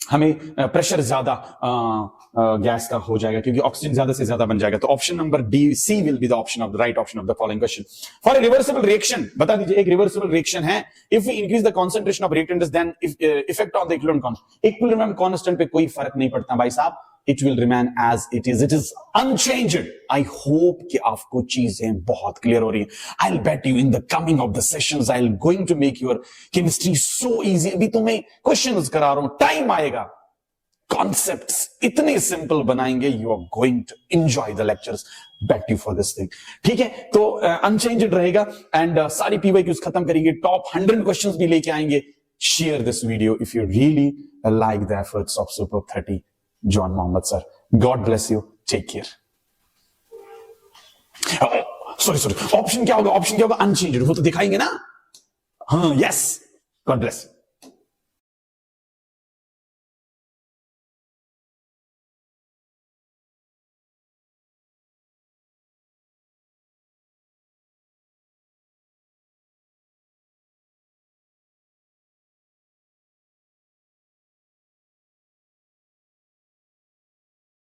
हमें प्रेशर ज्यादा गैस का हो जाएगा, क्योंकि ऑक्सीजन ज्यादा से ज्यादा बन जाएगा। तो option number C will be the option of the right option of the following question. For a reversible reaction, बता दीजिए एक रिवर्सिबल रिएक्शन है, if we increase the concentration of reactants then effect on the equilibrium constant. Equilibrium constant पे कोई फर्क नहीं पड़ता भाई साहब, it will remain as it is unchanged. I hope कि आपको चीजें बहुत क्लियर हो रही हैं. I'll bet you in the coming of the sessions I'll going to make your chemistry so easy. अभी तो मैं क्वेश्चंस करा रहा हूं, टाइम आएगा, कॉन्सेप्ट्स इतने सिंपल बनाएंगे, you are going to enjoy the lectures. Bet you for this thing. ठीक है, तो अनचेंज्ड रहेगा एंड सारी पीवाईक्यूज खत्म करेंगे, टॉप 100 क्वेश्चंस भी लेके आएंगे. Share this video if you really like the efforts of super 30 John Mohammad sir. God bless you, take care. Sorry, option क्या होगा? ऑप्शन क्या होगा? अनचेंज्ड. वो तो दिखाएंगे ना. हाँ, यस. God bless.